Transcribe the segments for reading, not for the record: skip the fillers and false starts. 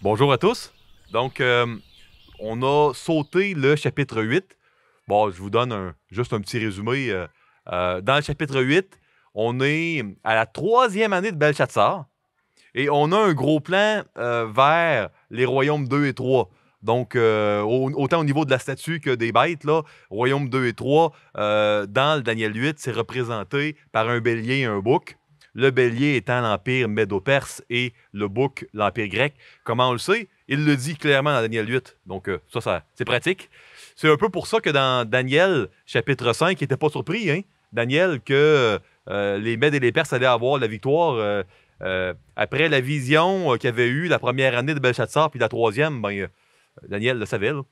Bonjour à tous. Donc, on a sauté le chapitre 8. Bon, je vous donne juste un petit résumé. Dans le chapitre 8, on est à la troisième année de Belshazzar et on a un gros plan vers les royaumes 2 et 3. Donc, autant au niveau de la statue que des bêtes, là, royaumes 2 et 3, dans le Daniel 8, c'est représenté par un bélier et un bouc. Le bélier étant l'Empire médo-perse et le bouc, l'Empire grec. Comment on le sait? Il le dit clairement dans Daniel 8. Donc, ça c'est pratique. C'est un peu pour ça que dans Daniel, chapitre 5, il n'était pas surpris, hein? Daniel, que les Mèdes et les Perses allaient avoir la victoire après la vision qu'il y avait eu la première année de Belshazzar, puis la troisième, Daniel le savait. Là.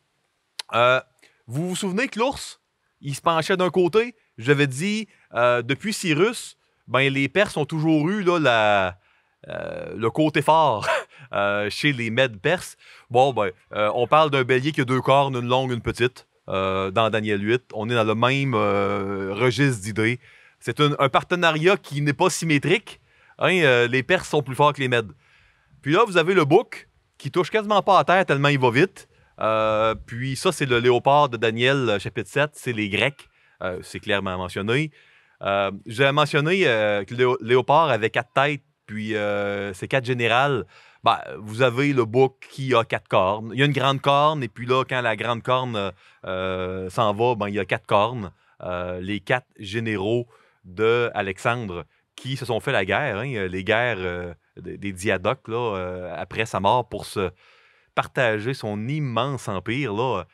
Euh, vous vous souvenez que l'ours, il se penchait d'un côté? J'avais dit, depuis Cyrus, les Perses ont toujours eu là, le côté fort chez les Mèdes perses. Bon, on parle d'un bélier qui a deux cornes, une longue, une petite. Dans Daniel 8, on est dans le même registre d'idées. C'est un partenariat qui n'est pas symétrique. Hein, les Perses sont plus forts que les Mèdes. Puis là, vous avez le bouc qui touche quasiment pas à terre tellement il va vite. Puis ça, c'est le léopard de Daniel, chapitre 7. C'est les Grecs. C'est clairement mentionné. J'ai mentionné que le léopard avait 4 têtes, puis c'est 4 générales. Vous avez le bouc qui a 4 cornes. Il y a une grande corne, et puis là, quand la grande corne s'en va, il y a 4 cornes. Les 4 généraux d'Alexandre qui se sont fait la guerre, hein, les guerres des Diadoques, là, après sa mort, pour se partager son immense empire. Là.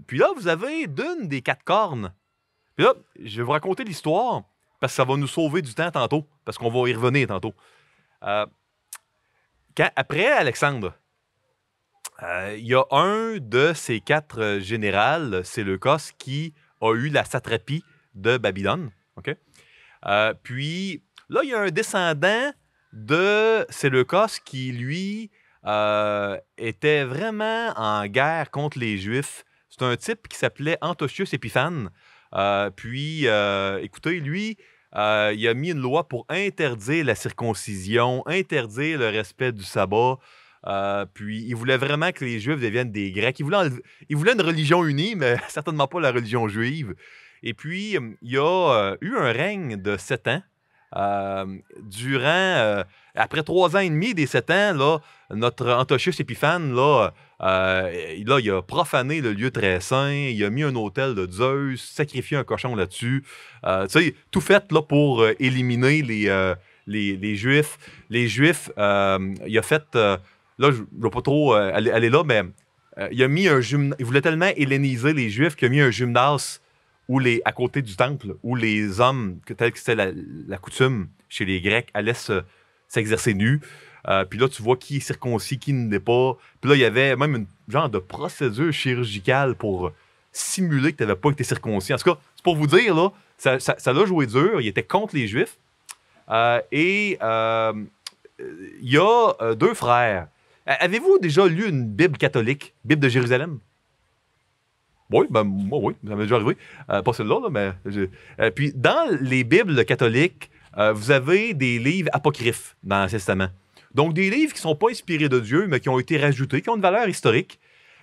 Puis là, vous avez d'une des 4 cornes. Puis là, je vais vous raconter l'histoire parce que ça va nous sauver du temps tantôt, parce qu'on va y revenir tantôt. Après Alexandre, il y a un de ces 4 générales, Séleucos, qui a eu la satrapie de Babylone. OK? Puis là, il y a un descendant de Séleucos qui, lui, était vraiment en guerre contre les Juifs. C'est un type qui s'appelait Antiochus Épiphane. Écoutez, lui, il a mis une loi pour interdire la circoncision, interdire le respect du sabbat. Puis il voulait vraiment que les Juifs deviennent des Grecs. Il voulait une religion unie, mais certainement pas la religion juive. Et puis, il y a eu un règne de 7 ans. Après 3 ans et demi des 7 ans, là, notre Antiochus Épiphane, là, il a profané le lieu très saint, il a mis un autel de Zeus, sacrifié un cochon là-dessus. Tout fait là, pour éliminer les Juifs. Les Juifs, il a fait... là, je ne vais pas trop aller là, mais il a mis un gymnase... Il voulait tellement helléniser les Juifs qu'il a mis un gymnase à côté du temple, où les hommes, tel que c'était la coutume chez les Grecs, allaient s'exercer nus. Puis là, tu vois qui est circoncis, qui ne l'est pas. Puis là, il y avait même une genre de procédure chirurgicale pour simuler que tu n'avais pas été circoncis. En tout cas, c'est pour vous dire, là, ça l'a joué dur. Il était contre les Juifs. Il y a 2 frères. Avez-vous déjà lu une Bible catholique, Bible de Jérusalem? Oui, moi, oui, ça m'est déjà arrivé. Pas celle-là, là, mais... puis, dans les Bibles catholiques, vous avez des livres apocryphes dans l'Ancien Testament. Donc, des livres qui ne sont pas inspirés de Dieu, mais qui ont été rajoutés, qui ont une valeur historique.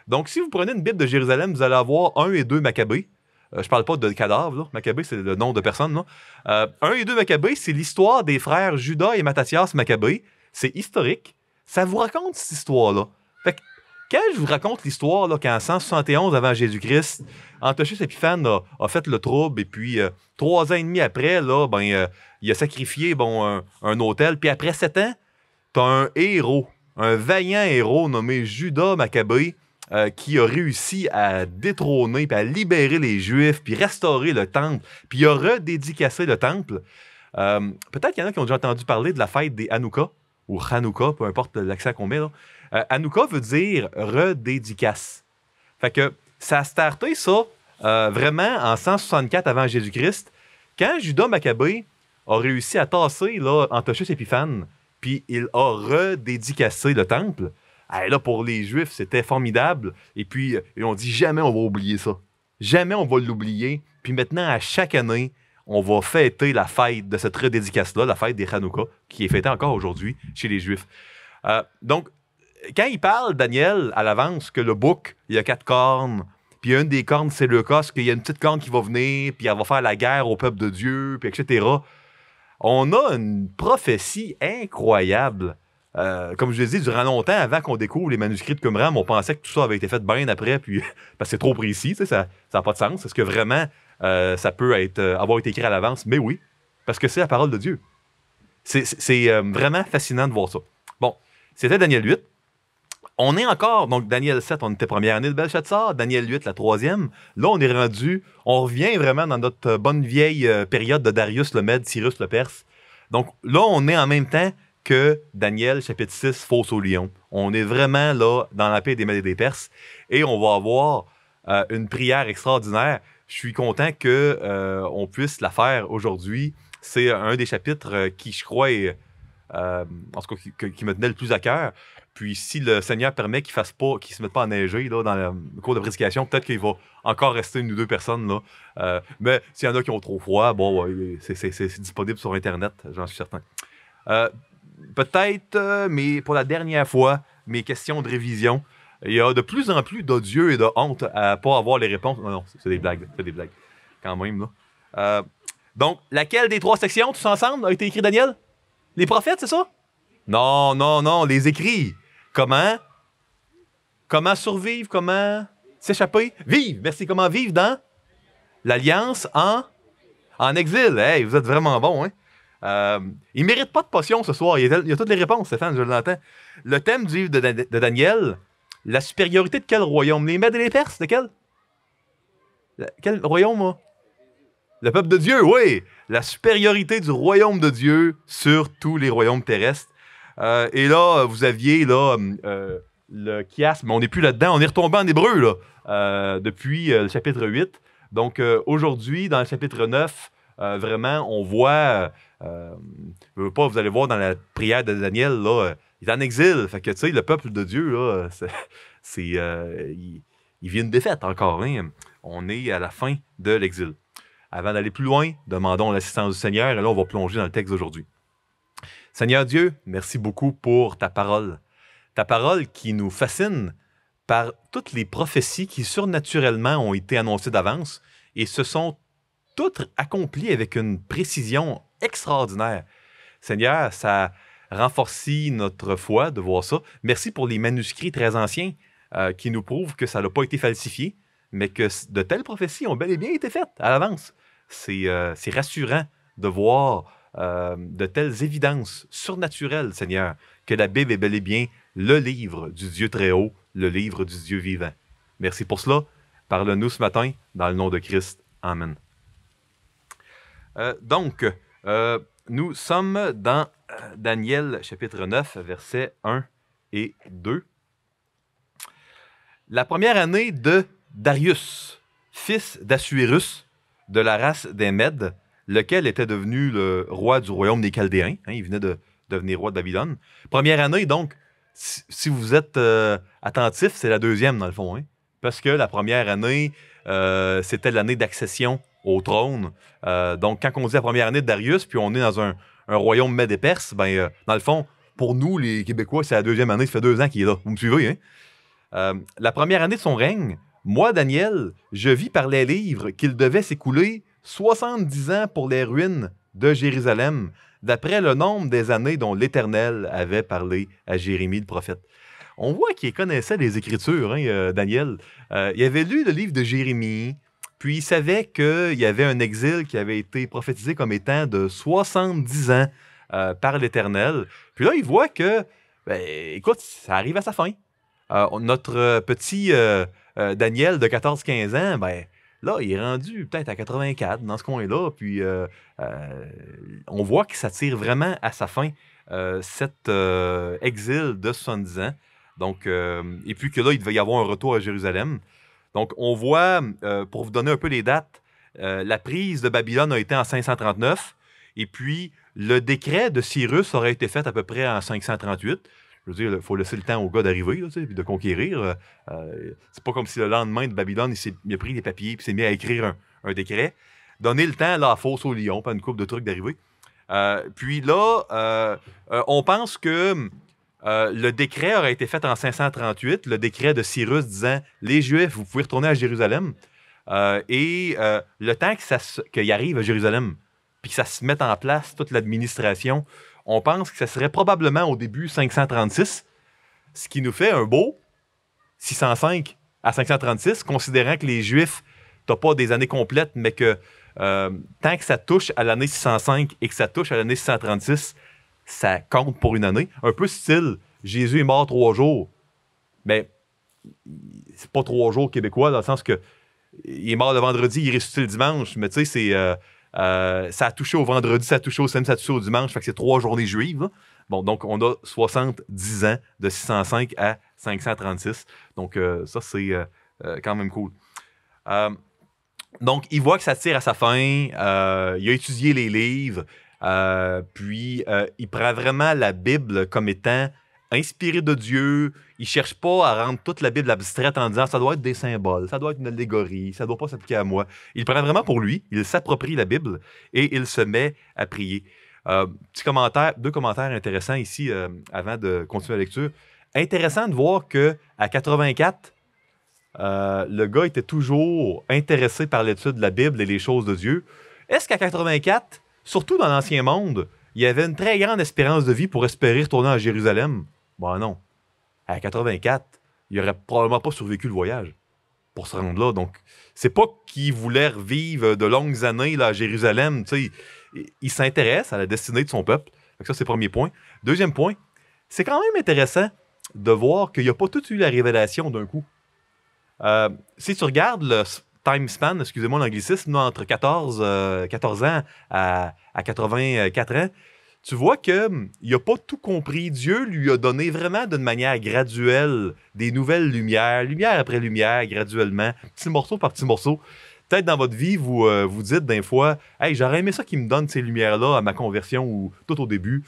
Donc, si vous prenez une Bible de Jérusalem, vous allez avoir 1 et 2 Maccabées. Je parle pas de cadavres, là. Maccabée, c'est le nom de personne, là. 1 et 2 Maccabées, c'est l'histoire des frères Judas et Matthias Maccabée. C'est historique. Ça vous raconte cette histoire-là. Fait que, quand je vous raconte l'histoire là, qu'en 171 avant Jésus-Christ, Antiochus Épiphane a fait le trouble, et puis 3 ans et demi après, là, il a sacrifié un autel. Puis après 7 ans, t'as un héros, un vaillant héros nommé Judas Maccabée, qui a réussi à détrôner, puis à libérer les Juifs, puis restaurer le temple, puis il a redédicacé le temple. Peut-être qu'il y en a qui ont déjà entendu parler de la fête des Hanouka, ou Hanouka, peu importe l'accent qu'on met, là. Hanouka veut dire redédicace. Fait que ça a starté, ça, vraiment en 164 avant Jésus-Christ, quand Judas Maccabée a réussi à tasser là, Antiochus Épiphane, puis il a redédicacé le temple. Là, pour les Juifs, c'était formidable. Et puis, ils ont dit jamais on va oublier ça. Jamais on va l'oublier. Puis maintenant, à chaque année, on va fêter la fête de cette redédicace-là, la fête des Hanouka, qui est fêtée encore aujourd'hui chez les Juifs. Donc, quand il parle, Daniel, à l'avance, que le bouc, il y a 4 cornes, puis une des cornes, c'est le cas, qu'il y a une petite corne qui va venir, puis elle va faire la guerre au peuple de Dieu, puis etc. On a une prophétie incroyable. Comme je l'ai dit, durant longtemps, avant qu'on découvre les manuscrits de Qumran, on pensait que tout ça avait été fait bien après, puis parce que c'est trop précis, ça n'a pas de sens. Est-ce que vraiment ça peut avoir été écrit à l'avance? Mais oui, parce que c'est la parole de Dieu. C'est vraiment fascinant de voir ça. Bon, c'était Daniel 8. On est encore, donc Daniel 7, on était première année de Belshazzar, Daniel 8, la troisième. Là, on revient vraiment dans notre bonne vieille période de Darius le Mède, Cyrus le Perse. Donc là, on est en même temps que Daniel, chapitre 6, Fosse au lion. On est vraiment là dans la paix des Mèdes et des Perses et on va avoir une prière extraordinaire. Je suis content qu'on puisse la faire aujourd'hui. C'est un des chapitres qui, je crois, est, en tout cas, qui me tenait le plus à cœur. Puis si le Seigneur permet qu'il ne se mette pas à neiger là, dans le cours de prédication, peut-être qu'il va encore rester une ou deux personnes. Là. Mais s'il y en a qui ont trop froid, bon, c'est disponible sur Internet, j'en suis certain. Peut-être, mais pour la dernière fois, mes questions de révision. Il y a de plus en plus d'odieux et de honte à ne pas avoir les réponses. Non, c'est des blagues. C'est des blagues. Quand même, là. Donc, laquelle des 3 sections, tous ensemble, a été écrit, Daniel? Les prophètes, c'est ça? Non, les écrits. Comment survivre? Comment s'échapper? Vivre! Merci. Comment vivre dans l'Alliance en exil? Hey, vous êtes vraiment bon, hein? Il ne mérite pas de potion ce soir. Il y a toutes les réponses, Stéphane, je l'entends. Le thème du livre de Daniel, la supériorité de quel royaume? Les Mèdes et les Perses? De quel? Quel royaume, moi? Le peuple de Dieu, oui! La supériorité du royaume de Dieu sur tous les royaumes terrestres. Et là, vous aviez là, le chiasme, mais on n'est plus là-dedans. On est retombé en hébreu là, depuis le chapitre 8. Donc, aujourd'hui, dans le chapitre 9, vraiment, on voit... vous allez voir dans la prière de Daniel, là, il est en exil. Fait que, tu sais, le peuple de Dieu, là, il vit une défaite encore. Hein? On est à la fin de l'exil. Avant d'aller plus loin, demandons l'assistance du Seigneur. Et là, on va plonger dans le texte d'aujourd'hui. Seigneur Dieu, merci beaucoup pour ta parole. Ta parole qui nous fascine par toutes les prophéties qui surnaturellement ont été annoncées d'avance et se sont toutes accomplies avec une précision extraordinaire. Seigneur, ça renforcit notre foi de voir ça. Merci pour les manuscrits très anciens qui nous prouvent que ça n'a pas été falsifié, mais que de telles prophéties ont bel et bien été faites à l'avance. C'est rassurant de voir de telles évidences surnaturelles, Seigneur, que la Bible est bel et bien le livre du Dieu très haut, le livre du Dieu vivant. Merci pour cela. Parle-nous ce matin dans le nom de Christ. Amen. Donc, nous sommes dans Daniel chapitre 9, versets 1 et 2. La première année de Darius, fils d'Assuérus, de la race des Mèdes, lequel était devenu le roi du royaume des Chaldéens. Hein, il venait de devenir roi de Babylone. Première année, donc, si vous êtes attentif, c'est la deuxième, dans le fond. Hein, parce que la première année, c'était l'année d'accession au trône. Donc, quand on dit la première année de Darius, puis on est dans un royaume Mède et Perse, ben, dans le fond, pour nous, les Québécois, c'est la deuxième année, ça fait 2 ans qu'il est là. Vous me suivez, hein? La première année de son règne, moi, Daniel, je vis par les livres qu'il devait s'écouler 70 ans pour les ruines de Jérusalem, d'après le nombre des années dont l'Éternel avait parlé à Jérémie le prophète. On voit qu'il connaissait les Écritures, hein, Daniel. Il avait lu le livre de Jérémie, puis il savait qu'il y avait un exil qui avait été prophétisé comme étant de 70 ans par l'Éternel. Puis là, il voit que, écoute, ça arrive à sa fin. Notre petit Daniel de 14-15 ans, là, il est rendu peut-être à 84 dans ce coin-là. Puis on voit que ça tire vraiment à sa fin, cet exil de 70 ans. Donc, et puis que là, il devait y avoir un retour à Jérusalem. Donc, on voit, pour vous donner un peu les dates, la prise de Babylone a été en 539. Et puis, le décret de Cyrus aurait été fait à peu près en 538. Je veux dire, il faut laisser le temps aux gars d'arriver, puis de conquérir. C'est pas comme si le lendemain de Babylone, il a pris les papiers et s'est mis à écrire un décret. Donner le temps à la fosse au lion, pas une couple de trucs d'arriver. Puis là, on pense que Le décret aurait été fait en 538, le décret de Cyrus disant « Les Juifs, vous pouvez retourner à Jérusalem. » Le temps qu'il arrive à Jérusalem, puis que ça se mette en place, toute l'administration, on pense que ça serait probablement au début 536, ce qui nous fait un beau 605 à 536, considérant que les Juifs, t'as pas des années complètes, mais que tant que ça touche à l'année 605 et que ça touche à l'année 636, ça compte pour une année. Un peu style, Jésus est mort 3 jours, mais c'est pas 3 jours québécois, dans le sens que il est mort le vendredi, il est ressuscité le dimanche, mais tu sais, ça a touché au vendredi, ça a touché au samedi, ça a touché au dimanche, fait que c'est 3 journées juives, là. Bon, donc on a 70 ans de 605 à 536. Donc ça, c'est quand même cool. Donc, il voit que ça tire à sa fin. Il a étudié les livres. Puis, il prend vraiment la Bible comme étant inspirée de Dieu. Il ne cherche pas à rendre toute la Bible abstraite en disant « ça doit être des symboles, ça doit être une allégorie, ça ne doit pas s'appliquer à moi ». Il prend vraiment pour lui. Il s'approprie la Bible et il se met à prier. Petit commentaire, 2 commentaires intéressants ici avant de continuer la lecture. Intéressant de voir qu'à 84, le gars était toujours intéressé par l'étude de la Bible et les choses de Dieu. Est-ce qu'à 84, surtout dans l'Ancien Monde, il y avait une très grande espérance de vie pour espérer retourner à Jérusalem? Ben non. À 84, il n'aurait probablement pas survécu le voyage pour se rendre là. Donc, c'est pas qu'il voulait revivre de longues années là, à Jérusalem. Tu sais, il s'intéresse à la destinée de son peuple. Donc ça, c'est le premier point. Deuxième point, c'est quand même intéressant de voir qu'il n'y a pas tout eu la révélation d'un coup. Si tu regardes le time span, excusez-moi l'anglicisme, entre 14 ans à 84 ans, tu vois qu'il n'a pas tout compris. Dieu lui a donné vraiment d'une manière graduelle des nouvelles lumières, lumière après lumière, graduellement, petit morceau par petit morceau. Peut-être dans votre vie, vous vous dites des fois « Hey, j'aurais aimé ça qu'il me donne ces lumières-là à ma conversion ou tout au début. »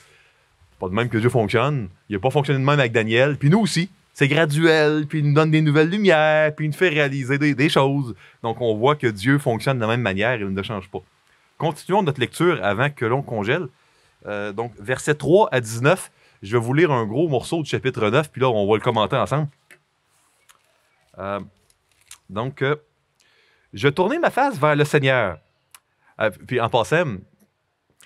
C'est pas de même que Dieu fonctionne. Il n'a pas fonctionné de même avec Daniel. Puis nous aussi. C'est graduel, puis il nous donne des nouvelles lumières, puis il nous fait réaliser des choses. Donc, on voit que Dieu fonctionne de la même manière et il ne change pas. Continuons notre lecture avant que l'on congèle. Donc, versets 3 à 19, je vais vous lire un gros morceau du chapitre 9, puis là, on va le commenter ensemble. Je tournai ma face vers le Seigneur. Puis en passant,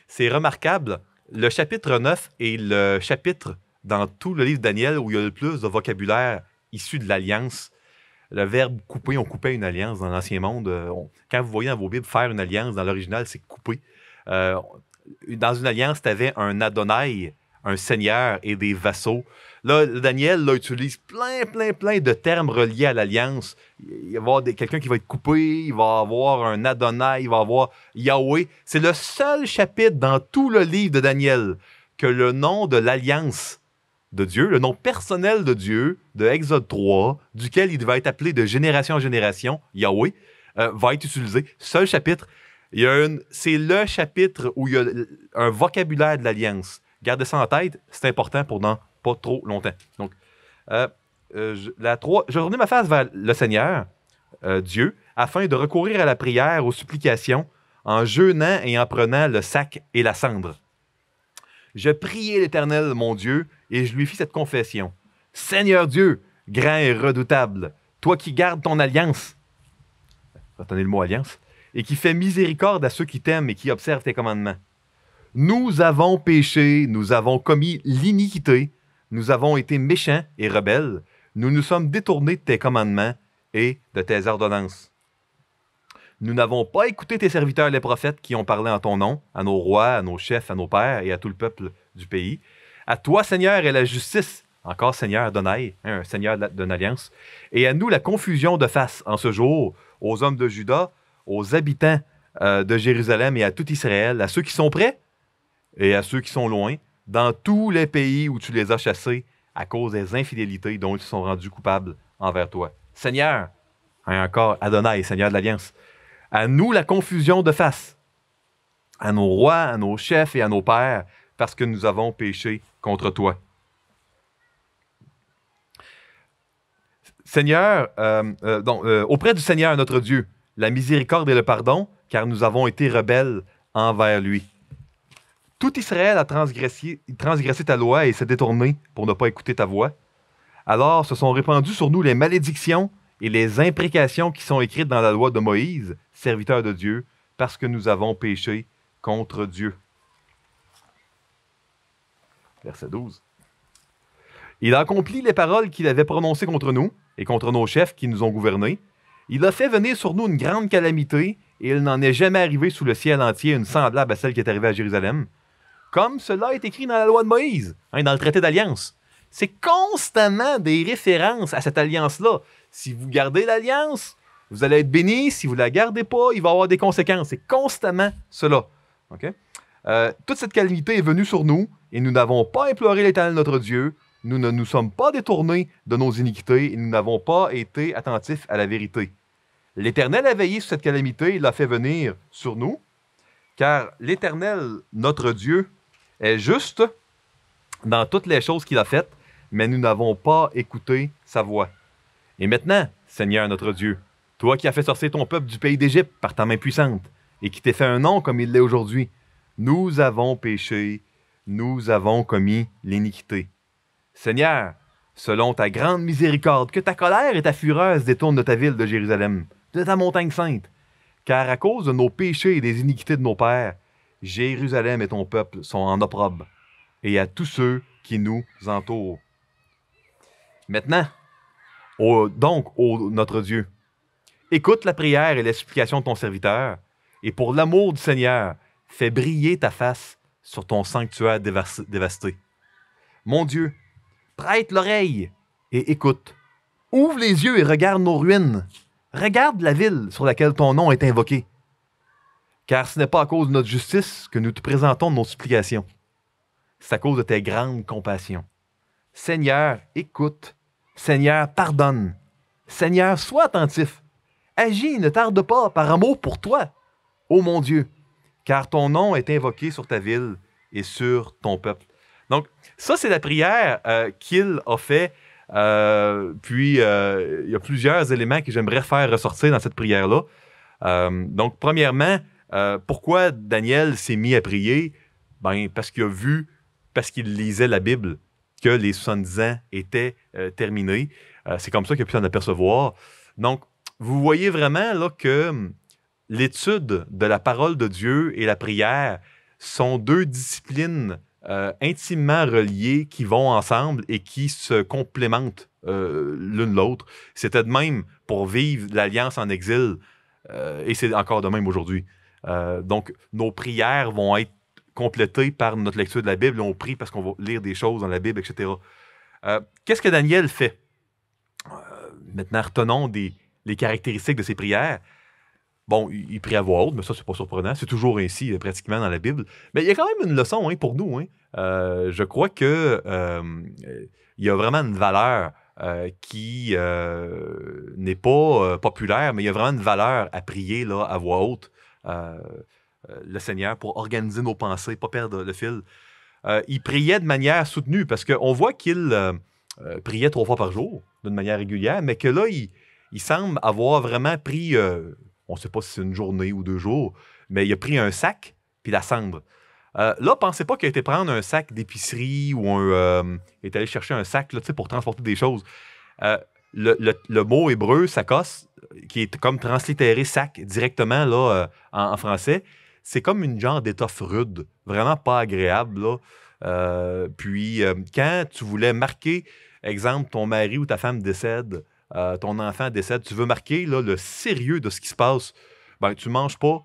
c'est remarquable, le chapitre 9 est le chapitre dans tout le livre de Daniel où il y a le plus de vocabulaire issu de l'alliance. Le verbe couper, on coupait une alliance dans l'Ancien Monde. Quand vous voyez dans vos Bibles faire une alliance, dans l'original, c'est couper. Dans une alliance, tu avais un Adonai, un seigneur et des vassaux. Là, Daniel là, utilise plein de termes reliés à l'alliance. Il va y avoir quelqu'un qui va être coupé, il va y avoir un Adonai, il va y avoir Yahweh. C'est le seul chapitre dans tout le livre de Daniel que le nom de l'alliance de Dieu, le nom personnel de Dieu, de Exode 3, duquel il va être appelé de génération en génération, Yahweh, va être utilisé. Seul chapitre. C'est le chapitre où il y a un vocabulaire de l'alliance. Gardez ça en tête, c'est important pour dans pas trop longtemps. Donc, je tournai ma face vers le Seigneur, Dieu, afin de recourir à la prière, aux supplications, en jeûnant et en prenant le sac et la cendre. Je priai l'Éternel, mon Dieu, et je lui fis cette confession. Seigneur Dieu, grand et redoutable, toi qui gardes ton alliance, retenez le mot alliance, et qui fais miséricorde à ceux qui t'aiment et qui observent tes commandements. Nous avons péché, nous avons commis l'iniquité, nous avons été méchants et rebelles, nous nous sommes détournés de tes commandements et de tes ordonnances. Nous n'avons pas écouté tes serviteurs les prophètes qui ont parlé en ton nom, à nos rois, à nos chefs, à nos pères et à tout le peuple du pays. À toi, Seigneur, est la justice, encore Seigneur Adonai, un Seigneur d'une alliance, et à nous la confusion de face en ce jour, aux hommes de Juda, aux habitants de Jérusalem et à tout Israël, à ceux qui sont près et à ceux qui sont loin, dans tous les pays où tu les as chassés à cause des infidélités dont ils se sont rendus coupables envers toi. Seigneur, encore Adonai, Seigneur de l'Alliance, à nous la confusion de face, à nos rois, à nos chefs et à nos pères, parce que nous avons péché contre toi. Seigneur, auprès du Seigneur notre Dieu, la miséricorde et le pardon, car nous avons été rebelles envers lui. Tout Israël a transgressé ta loi et s'est détourné pour ne pas écouter ta voix. Alors se sont répandues sur nous les malédictions et les imprécations qui sont écrites dans la loi de Moïse, serviteur de Dieu, parce que nous avons péché contre Dieu. Verset 12. Il a accompli les paroles qu'il avait prononcées contre nous et contre nos chefs qui nous ont gouvernés. Il a fait venir sur nous une grande calamité et il n'en est jamais arrivé sous le ciel entier une semblable à celle qui est arrivée à Jérusalem. Comme cela est écrit dans la loi de Moïse, dans le traité d'alliance. C'est constamment des références à cette alliance-là. Si vous gardez l'alliance, vous allez être bénis. Si vous ne la gardez pas, il va y avoir des conséquences. C'est constamment cela. Okay? Toute cette calamité est venue sur nous et nous n'avons pas imploré l'Éternel notre Dieu. Nous ne nous sommes pas détournés de nos iniquités et nous n'avons pas été attentifs à la vérité. L'Éternel a veillé sur cette calamité et l'a fait venir sur nous, car l'Éternel, notre Dieu, est juste dans toutes les choses qu'il a faites, mais nous n'avons pas écouté sa voix. Et maintenant, Seigneur notre Dieu, toi qui as fait sortir ton peuple du pays d'Égypte par ta main puissante et qui t'es fait un nom comme il l'est aujourd'hui, nous avons péché, nous avons commis l'iniquité. Seigneur, selon ta grande miséricorde, que ta colère et ta fureur se détournent de ta ville de Jérusalem, de ta montagne sainte, car à cause de nos péchés et des iniquités de nos pères, Jérusalem et ton peuple sont en opprobre, et à tous ceux qui nous entourent. Maintenant, notre Dieu, écoute la prière et les supplications de ton serviteur, et pour l'amour du Seigneur, fais briller ta face sur ton sanctuaire dévasté. Mon Dieu, prête l'oreille et écoute. Ouvre les yeux et regarde nos ruines. Regarde la ville sur laquelle ton nom est invoqué. Car ce n'est pas à cause de notre justice que nous te présentons nos supplications. C'est à cause de tes grandes compassions. Seigneur, écoute. Seigneur, pardonne. Seigneur, sois attentif. Agis, ne tarde pas, par amour pour toi, ô mon Dieu, car ton nom est invoqué sur ta ville et sur ton peuple. Donc, ça, c'est la prière qu'il a fait. Puis, il y a plusieurs éléments que j'aimerais faire ressortir dans cette prière-là. Donc, premièrement, pourquoi Daniel s'est mis à prier? Ben, parce qu'il lisait la Bible, que les 70 ans étaient terminés. C'est comme ça qu'il a pu s'en apercevoir. Donc, vous voyez vraiment là, que l'étude de la parole de Dieu et la prière sont deux disciplines intimement reliées qui vont ensemble et qui se complémentent l'une l'autre. C'était de même pour vivre l'Alliance en exil et c'est encore de même aujourd'hui. Donc, nos prières vont être complétées par notre lecture de la Bible. On prie parce qu'on va lire des choses dans la Bible, etc. Qu'est-ce que Daniel fait? Maintenant, retenons les caractéristiques de ses prières. Bon, il prie à voix haute, mais ça, c'est pas surprenant. C'est toujours ainsi, pratiquement, dans la Bible. Mais il y a quand même une leçon pour nous. Je crois que il y a vraiment une valeur qui n'est pas populaire, mais il y a vraiment une valeur à prier là, à voix haute le Seigneur pour organiser nos pensées, pas perdre le fil. Il priait de manière soutenue parce qu'on voit qu'il priait 3 fois par jour, d'une manière régulière, mais que là, il semble avoir vraiment pris... on ne sait pas si c'est une journée ou 2 jours, mais il a pris un sac puis la cendre. Là, pensez pas qu'il a été prendre un sac d'épicerie ou il est allé chercher un sac là, pour transporter des choses. Le mot hébreu, sakos, qui est comme translittéré sac directement là, en français, c'est comme une genre d'étoffe rude, vraiment pas agréable. Là. Puis, quand tu voulais marquer, exemple, ton mari ou ta femme décède, ton enfant décède, tu veux marquer là, le sérieux de ce qui se passe, ben, tu ne manges pas,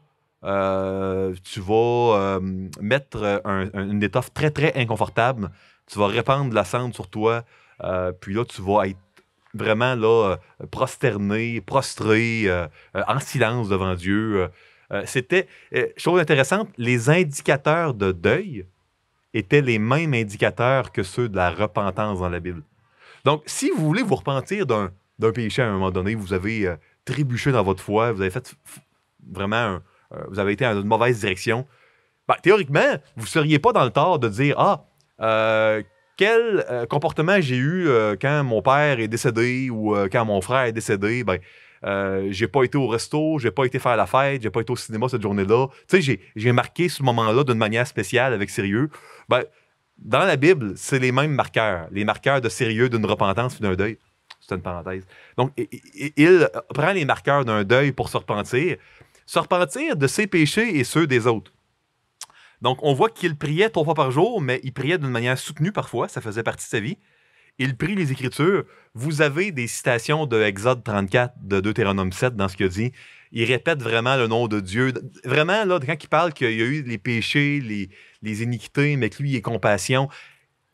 tu vas mettre une étoffe très, très inconfortable, tu vas répandre de la cendre sur toi, puis là, tu vas être vraiment là, prosterné, prostré, en silence devant Dieu. C'était, chose intéressante, les indicateurs de deuil étaient les mêmes indicateurs que ceux de la repentance dans la Bible. Donc, si vous voulez vous repentir d'un péché à un moment donné, vous avez trébuché dans votre foi, vous avez fait vraiment, vous avez été dans une mauvaise direction, ben, théoriquement, vous ne seriez pas dans le tort de dire « Ah, quel comportement j'ai eu quand mon père est décédé ou quand mon frère est décédé, ben, j'ai pas été au resto, j'ai pas été faire la fête, j'ai pas été au cinéma cette journée-là. Tu sais, j'ai marqué ce moment-là d'une manière spéciale, avec sérieux. Ben, dans la Bible, c'est les mêmes marqueurs. Les marqueurs de sérieux, d'une repentance et d'un deuil. C'est une parenthèse. Donc, il prend les marqueurs d'un deuil pour se repentir de ses péchés et ceux des autres. Donc, on voit qu'il priait 3 fois par jour, mais il priait d'une manière soutenue parfois, ça faisait partie de sa vie. Il prie les Écritures. Vous avez des citations de Exode 34, de Deutéronome 7 dans ce qu'il a dit. Il répète vraiment le nom de Dieu. Vraiment, là, quand il parle qu'il y a eu les péchés, les iniquités, mais que lui, il est compassion,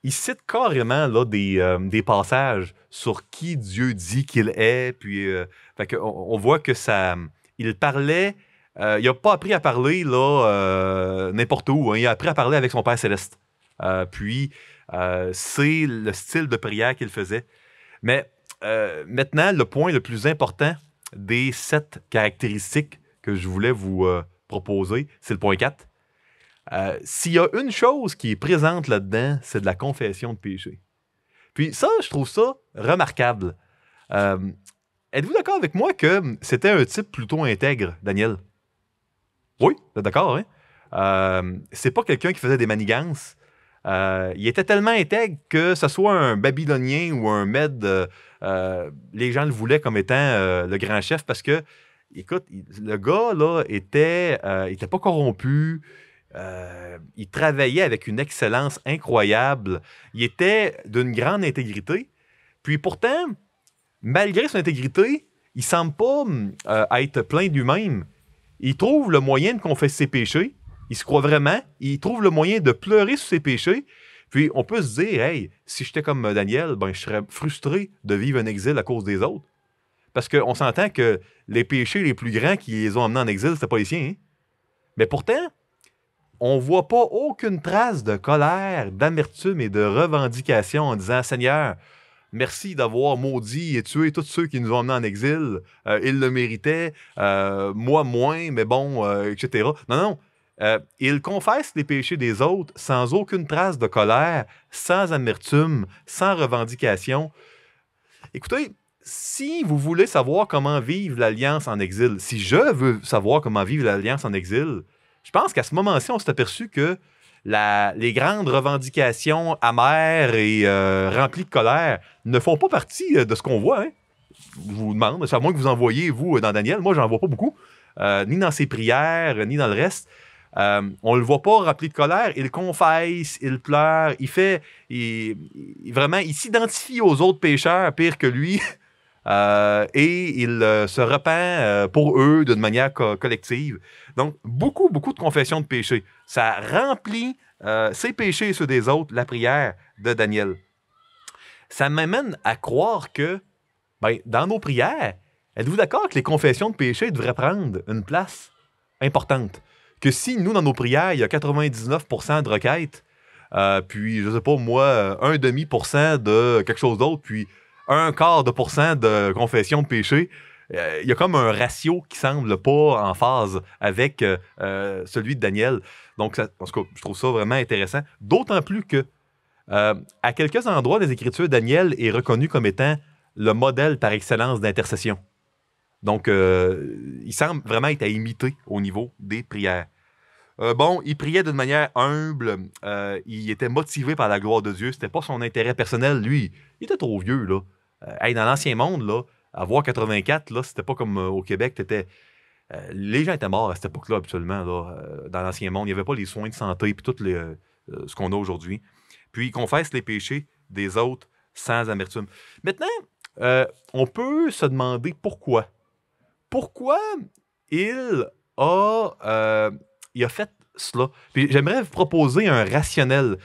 il cite carrément là, des passages sur qui Dieu dit qu'il est. Puis, on voit que ça... Il parlait... il n'a pas appris à parler là, n'importe où. Hein. Il a appris à parler avec son Père Céleste. C'est le style de prière qu'il faisait. Mais maintenant, le point le plus important des 7 caractéristiques que je voulais vous proposer, c'est le point 4. S'il y a une chose qui est présente là-dedans, c'est de la confession de péché. Puis ça, je trouve ça remarquable. Êtes-vous d'accord avec moi que c'était un type plutôt intègre, Daniel? Oui, vous êtes d'accord, hein? C'est pas quelqu'un qui faisait des manigances. Il était tellement intègre que ce soit un Babylonien ou un Mède, les gens le voulaient comme étant le grand chef parce que, écoute, le gars, là, était pas corrompu. Il travaillait avec une excellence incroyable. Il était d'une grande intégrité. Puis pourtant, malgré son intégrité, il semble pas être plein de lui-même. Il trouve le moyen de confesser ses péchés. Il se croit vraiment. Il trouve le moyen de pleurer sur ses péchés. Puis on peut se dire, hey, si j'étais comme Daniel, ben, je serais frustré de vivre un exil à cause des autres. Parce qu'on s'entend que les péchés les plus grands qui les ont emmenés en exil, c'était pas les siens. Hein? Mais pourtant, on voit pas aucune trace de colère, d'amertume et de revendication en disant, Seigneur, merci d'avoir maudit et tué tous ceux qui nous ont emmenés en exil. Ils le méritaient. Moi, moins, mais bon, etc. Non. Il confesse les péchés des autres sans aucune trace de colère, sans amertume, sans revendication. Écoutez, si vous voulez savoir comment vivre l'Alliance en exil, si je veux savoir comment vivre l'Alliance en exil, je pense qu'à ce moment-ci, on s'est aperçu que les grandes revendications amères et remplies de colère ne font pas partie de ce qu'on voit. Hein? Je vous demande, c'est à moins que vous en voyez, vous, dans Daniel. Moi, j'en vois pas beaucoup. Ni dans ses prières, ni dans le reste. On le voit pas rempli de colère. Il confesse, il pleure, vraiment, il s'identifie aux autres pécheurs pire que lui. Et il se repent pour eux d'une manière collective. Donc, beaucoup de confessions de péché. Ça remplit ses péchés et ceux des autres, la prière de Daniel. Ça m'amène à croire que, dans nos prières, êtes-vous d'accord que les confessions de péché devraient prendre une place importante? Que si, nous, dans nos prières, il y a 99% de requêtes, puis, je sais pas, moi, 1,5% de quelque chose d'autre, puis 0,25% de confession de péché, il y a comme un ratio qui semble pas en phase avec celui de Daniel. Donc, en tout cas, je trouve ça vraiment intéressant. D'autant plus que, à quelques endroits des Écritures, Daniel est reconnu comme étant le modèle par excellence d'intercession. Donc, il semble vraiment être à imiter au niveau des prières. Il priait d'une manière humble. Il était motivé par la gloire de Dieu. C'était pas son intérêt personnel. Lui, il était trop vieux, là. Dans l'Ancien Monde, là, avoir 84, là, c'était pas comme au Québec. Les gens étaient morts à cette époque-là, absolument. Là, dans l'Ancien Monde, il n'y avait pas les soins de santé et tout ce qu'on a aujourd'hui. Puis, il confesse les péchés des autres sans amertume. Maintenant, on peut se demander pourquoi. Pourquoi il a fait cela? Puis j'aimerais vous proposer un rationnel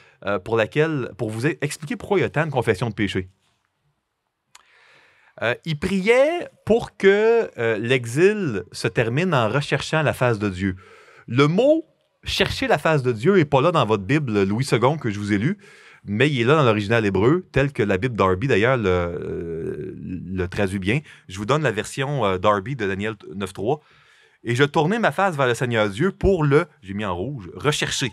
pour vous expliquer pourquoi il y a tant de confessions de péché. Il priait pour que l'exil se termine en recherchant la face de Dieu. Le mot « chercher la face de Dieu » n'est pas là dans votre Bible Louis II que je vous ai lu, mais il est là dans l'original hébreu, tel que la Bible Darby, d'ailleurs, le traduit bien. Je vous donne la version Darby de Daniel 9.3. « Et je tournai ma face vers le Seigneur Dieu pour j'ai mis en rouge, rechercher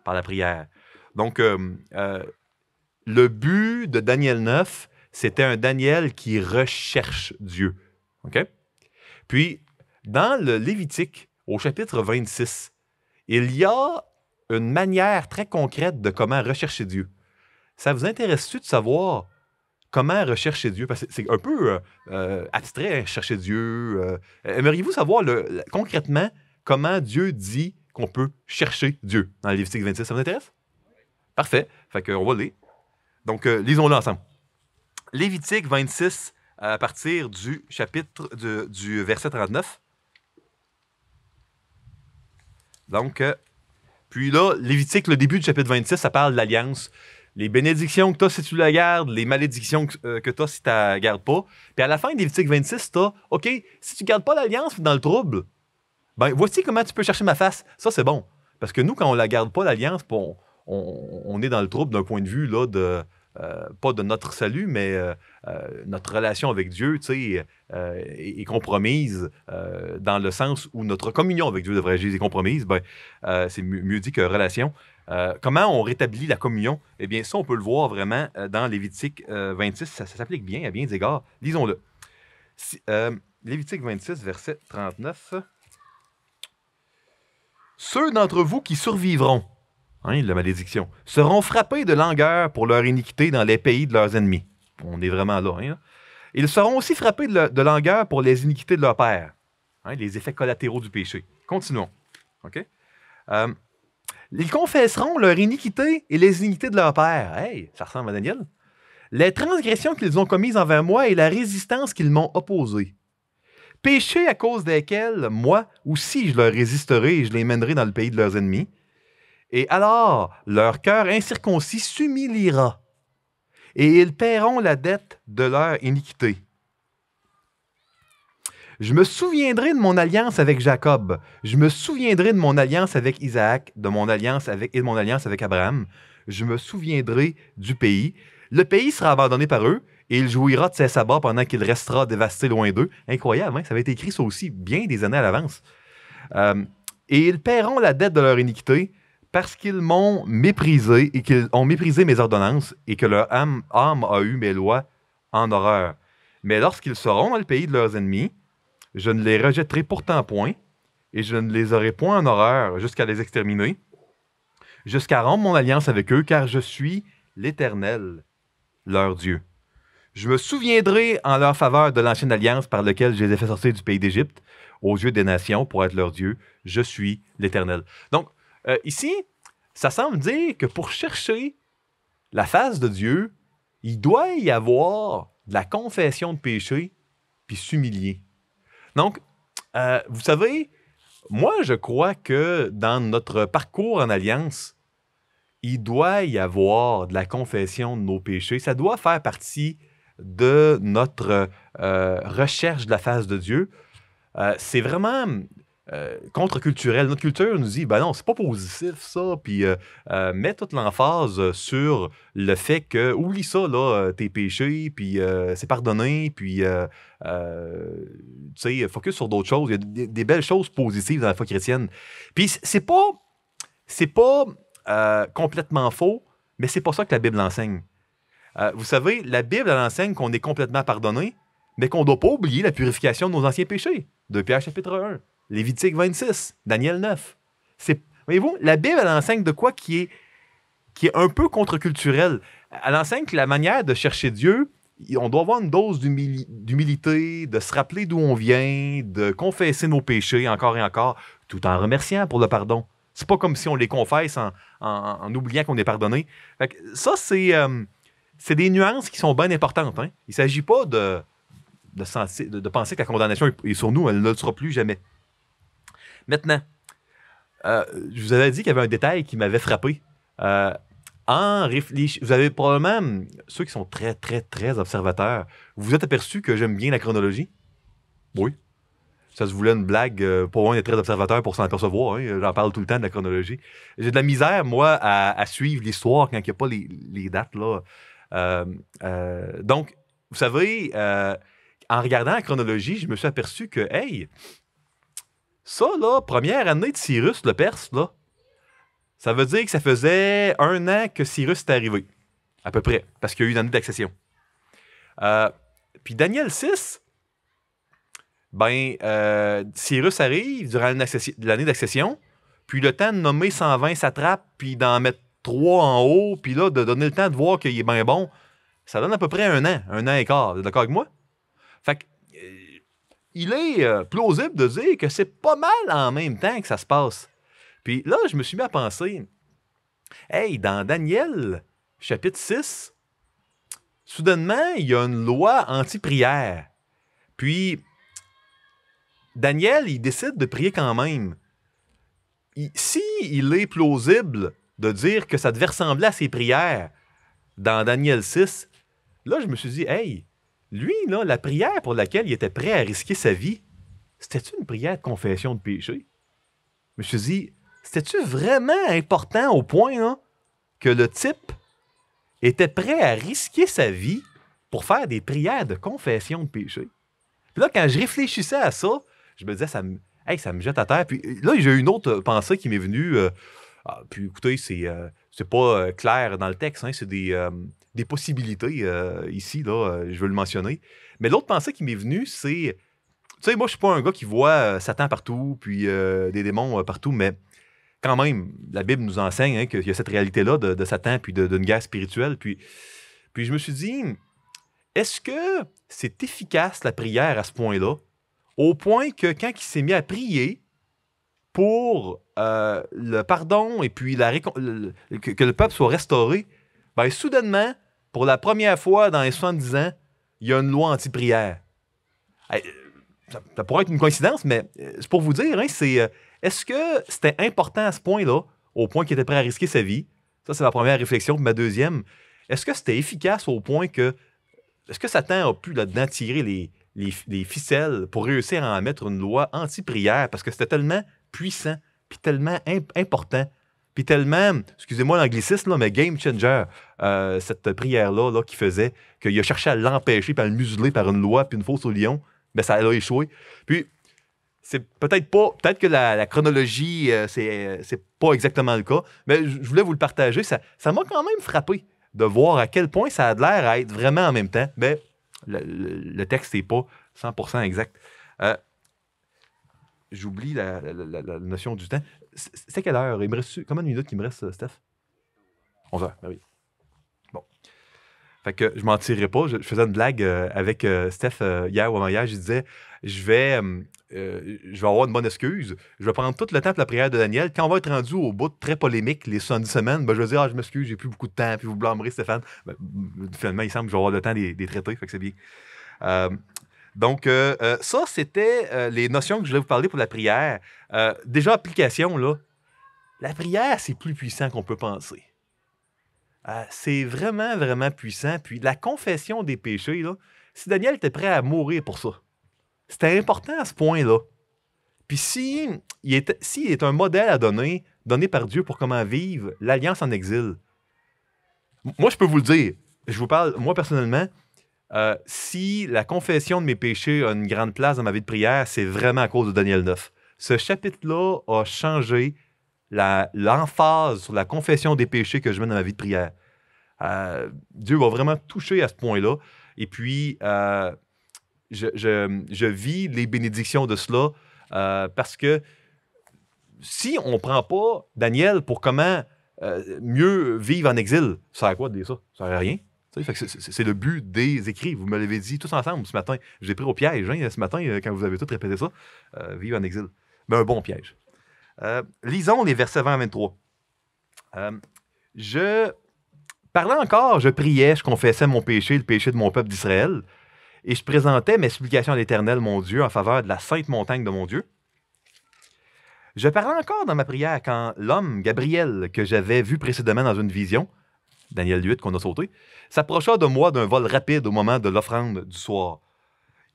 par la prière. » Donc, le but de Daniel 9, c'était un Daniel qui recherche Dieu. OK? Puis, dans le Lévitique, au chapitre 26, il y a une manière très concrète de comment rechercher Dieu. Ça vous intéresse-tu de savoir comment rechercher Dieu? Parce que c'est un peu abstrait, hein, chercher Dieu. Aimeriez-vous savoir concrètement comment Dieu dit qu'on peut chercher Dieu dans le Lévitique 26? Ça vous intéresse? Parfait. Fait qu'on va le lire. Donc, lisons-le ensemble. Lévitique 26, à partir du chapitre du verset 39. Donc, puis là, Lévitique, le début du chapitre 26, ça parle de l'alliance. Les bénédictions que tu as si tu la gardes, les malédictions que tu as si tu ne la gardes pas. Puis à la fin de Lévitique 26, tu as, OK, si tu ne gardes pas l'alliance dans le trouble, ben voici comment tu peux chercher ma face. Ça, c'est bon. Parce que nous, quand on ne la garde pas, l'alliance, on est dans le trouble d'un point de vue là, pas de notre salut, mais notre relation avec Dieu est compromise dans le sens où notre communion avec Dieu, devrais-je dire, est compromise. Ben, c'est mieux dit que relation. Comment on rétablit la communion? Eh bien, ça, on peut le voir vraiment dans Lévitique 26. Ça s'applique bien à bien des égards. Lisons-le. Lévitique 26, verset 39. Ceux d'entre vous qui survivront, la malédiction, seront frappés de langueur pour leur iniquité dans les pays de leurs ennemis. On est vraiment là. Hein? Ils seront aussi frappés de langueur pour les iniquités de leur père. Les effets collatéraux du péché. Continuons. OK? Ils confesseront leur iniquité et les iniquités de leur père. Hey, ça ressemble à Daniel. Les transgressions qu'ils ont commises envers moi et la résistance qu'ils m'ont opposée. Péchés à cause desquels, moi aussi, je leur résisterai et je les mènerai dans le pays de leurs ennemis. Et alors, leur cœur incirconcis s'humiliera, et ils paieront la dette de leur iniquité. Je me souviendrai de mon alliance avec Jacob, je me souviendrai de mon alliance avec Isaac, de mon alliance avec Abraham. Je me souviendrai du pays. Le pays sera abandonné par eux, et il jouira de ses sabbats pendant qu'il restera dévasté loin d'eux. Incroyable, hein? Ça avait été écrit ça aussi bien des années à l'avance. Et ils paieront la dette de leur iniquité, parce qu'ils m'ont méprisé et qu'ils ont méprisé mes ordonnances et que leur âme a eu mes lois en horreur. Mais lorsqu'ils seront dans le pays de leurs ennemis, je ne les rejetterai pourtant point et je ne les aurai point en horreur jusqu'à les exterminer, jusqu'à rompre mon alliance avec eux, car je suis l'Éternel, leur Dieu. Je me souviendrai en leur faveur de l'ancienne alliance par laquelle je les ai fait sortir du pays d'Égypte, aux yeux des nations, pour être leur Dieu. Je suis l'Éternel. Donc, ici, ça semble dire que pour chercher la face de Dieu, il doit y avoir de la confession de péché puis s'humilier. Donc, vous savez, moi, je crois que dans notre parcours en alliance, il doit y avoir de la confession de nos péchés. Ça doit faire partie de notre recherche de la face de Dieu. C'est vraiment contre-culturel. Notre culture nous dit, ben non, c'est pas positif ça, puis met toute l'emphase sur le fait que, oublie ça, là, tes péchés, puis c'est pardonné, puis tu sais, focus sur d'autres choses. Il y a des belles choses positives dans la foi chrétienne. Puis c'est pas complètement faux, mais c'est pas ça que la Bible enseigne. Vous savez, la Bible, elle enseigne qu'on est complètement pardonné, mais qu'on ne doit pas oublier la purification de nos anciens péchés. 2 Pierre chapitre 1, Lévitique 26, Daniel 9. Voyez-vous, la Bible, elle enseigne de quoi qui est un peu contre-culturel. Elle enseigne que la manière de chercher Dieu, on doit avoir une dose d'humilité, de se rappeler d'où on vient, de confesser nos péchés encore et encore, tout en remerciant pour le pardon. C'est pas comme si on les confesse en oubliant qu'on est pardonné. Fait que ça, c'est des nuances qui sont bien importantes. Hein? Il ne s'agit pas de penser que la condamnation est sur nous, elle ne le sera plus jamais. Maintenant, je vous avais dit qu'il y avait un détail qui m'avait frappé. Vous avez probablement, ceux qui sont très, très, très observateurs, vous vous êtes aperçu que j'aime bien la chronologie? Oui. Ça se voulait une blague, pour moi, on est très observateur pour s'en apercevoir. Hein? J'en parle tout le temps de la chronologie. J'ai de la misère, moi, à suivre l'histoire quand il n'y a pas les dates. Là. Donc, vous savez, en regardant la chronologie, je me suis aperçu que, hey, ça, là, première année de Cyrus, le Perse, là, ça veut dire que ça faisait 1 an que Cyrus est arrivé, à peu près, parce qu'il y a eu une année d'accession. Puis Daniel 6, Cyrus arrive durant l'année d'accession, puis le temps de nommer 120 satrapes, puis d'en mettre 3 en haut, puis là, de donner le temps de voir qu'il est bien bon, ça donne à peu près un an et quart. Vous êtes d'accord avec moi? Fait que, il est plausible de dire que c'est pas mal en même temps que ça se passe. Puis là, je me suis mis à penser, hey, dans Daniel, chapitre 6, soudainement, il y a une loi anti-prière. Puis, Daniel, il décide de prier quand même. Il est plausible de dire que ça devait ressembler à ses prières dans Daniel 6, là, je me suis dit, hey, lui, là, la prière pour laquelle il était prêt à risquer sa vie, c'était-tu une prière de confession de péché? Je me suis dit, c'était-tu vraiment important au point là, que le type était prêt à risquer sa vie pour faire des prières de confession de péché? Puis là, quand je réfléchissais à ça, je me disais, ça me jette à terre. Puis là, j'ai eu une autre pensée qui m'est venue. Puis écoutez, c'est pas clair dans le texte, hein, c'est des possibilités ici, là, je veux le mentionner. Mais l'autre pensée qui m'est venue, c'est, tu sais, moi, je suis pas un gars qui voit Satan partout, puis des démons partout, mais quand même, la Bible nous enseigne hein, qu'il y a cette réalité-là de Satan, puis d'une guerre spirituelle. Puis je me suis dit, est-ce que c'est efficace, la prière, à ce point-là, au point que quand il s'est mis à prier pour le pardon et puis que le peuple soit restauré, bien, soudainement, pour la première fois dans les 70 ans, il y a une loi anti-prière. Ça pourrait être une coïncidence, mais c'est pour vous dire, hein, est-ce que c'était important à ce point-là, au point qu'il était prêt à risquer sa vie? Ça, c'est ma première réflexion. Puis ma deuxième, est-ce que c'était efficace au point que... Est-ce que Satan a pu là-dedans tirer les ficelles pour réussir à en mettre une loi anti-prière? Parce que c'était tellement puissant, puis tellement important, puis tellement, excusez-moi l'anglicisme, là, mais game changer, cette prière-là là, qui faisait qu'il a cherché à l'empêcher, puis à le museler par une loi, puis une fosse au lion, mais ça a échoué. Puis, c'est peut-être que la chronologie, c'est pas exactement le cas, mais je voulais vous le partager. Ça m'a quand même frappé de voir à quel point ça a l'air à être vraiment en même temps. Mais le texte n'est pas 100% exact. J'oublie la notion du temps. C'est quelle heure? Il me reste combien de minutes qu'il me reste, Steph? 11 heures, ben oui. Bon. Fait que je m'en tirerai pas. Je faisais une blague avec Steph hier ou avant-hier. Je disais, je vais avoir une bonne excuse. Je vais prendre tout le temps pour la prière de Daniel. Quand on va être rendu au bout de très polémique, les 70 semaines, ben, je vais dire, je m'excuse, j'ai plus beaucoup de temps, puis vous blâmerez Stéphane. Ben, finalement, il semble que je vais avoir le temps des traiter, fait que c'est bien. Donc, ça, c'était les notions que je voulais vous parler pour la prière. Déjà, application, là, la prière, c'est plus puissant qu'on peut penser. C'est vraiment, vraiment puissant. Puis la confession des péchés, là, si Daniel était prêt à mourir pour ça, c'était important à ce point-là. Puis s'il est un modèle à donné par Dieu pour comment vivre l'alliance en exil, moi, je peux vous le dire, je vous parle, moi, personnellement, si la confession de mes péchés a une grande place dans ma vie de prière, c'est vraiment à cause de Daniel 9. Ce chapitre-là a changé l'emphase sur la confession des péchés que je mets dans ma vie de prière. Dieu va vraiment toucher à ce point-là. Et puis, je vis les bénédictions de cela parce que si on ne prend pas Daniel pour comment mieux vivre en exil, ça sert à quoi de dire ça? Ça sert à rien. Fait que c'est le but des écrits. Vous me l'avez dit tous ensemble ce matin. J'ai pris au piège hein, ce matin quand vous avez tous répété ça. Vivre en exil. Mais un bon piège. Lisons les versets 20 à 23. Parlant encore, je priais, je confessais mon péché, le péché de mon peuple d'Israël, et je présentais mes supplications à l'Éternel, mon Dieu, en faveur de la sainte montagne de mon Dieu. Je parlais encore dans ma prière quand l'homme, Gabriel, que j'avais vu précédemment dans une vision, Daniel 8 qu'on a sauté, s'approcha de moi d'un vol rapide au moment de l'offrande du soir.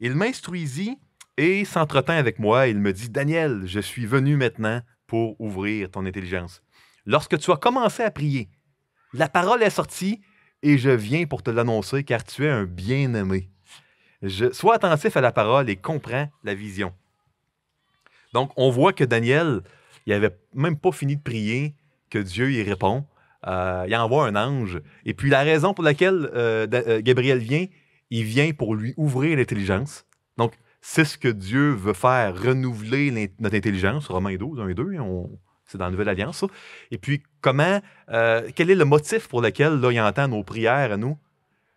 Il m'instruisit et s'entretint avec moi. Il me dit, « Daniel, je suis venu maintenant pour ouvrir ton intelligence. Lorsque tu as commencé à prier, la parole est sortie et je viens pour te l'annoncer car tu es un bien-aimé. Sois attentif à la parole et comprends la vision. » Donc, on voit que Daniel, il n'avait même pas fini de prier, que Dieu y répond. Il envoie un ange. Et puis, la raison pour laquelle Gabriel vient, il vient pour lui ouvrir l'intelligence. Donc, C'est ce que Dieu veut faire, renouveler notre intelligence. Romains 12, 1 et 2, c'est dans la Nouvelle Alliance, ça. Et puis, quel est le motif pour lequel là, il entend nos prières à nous?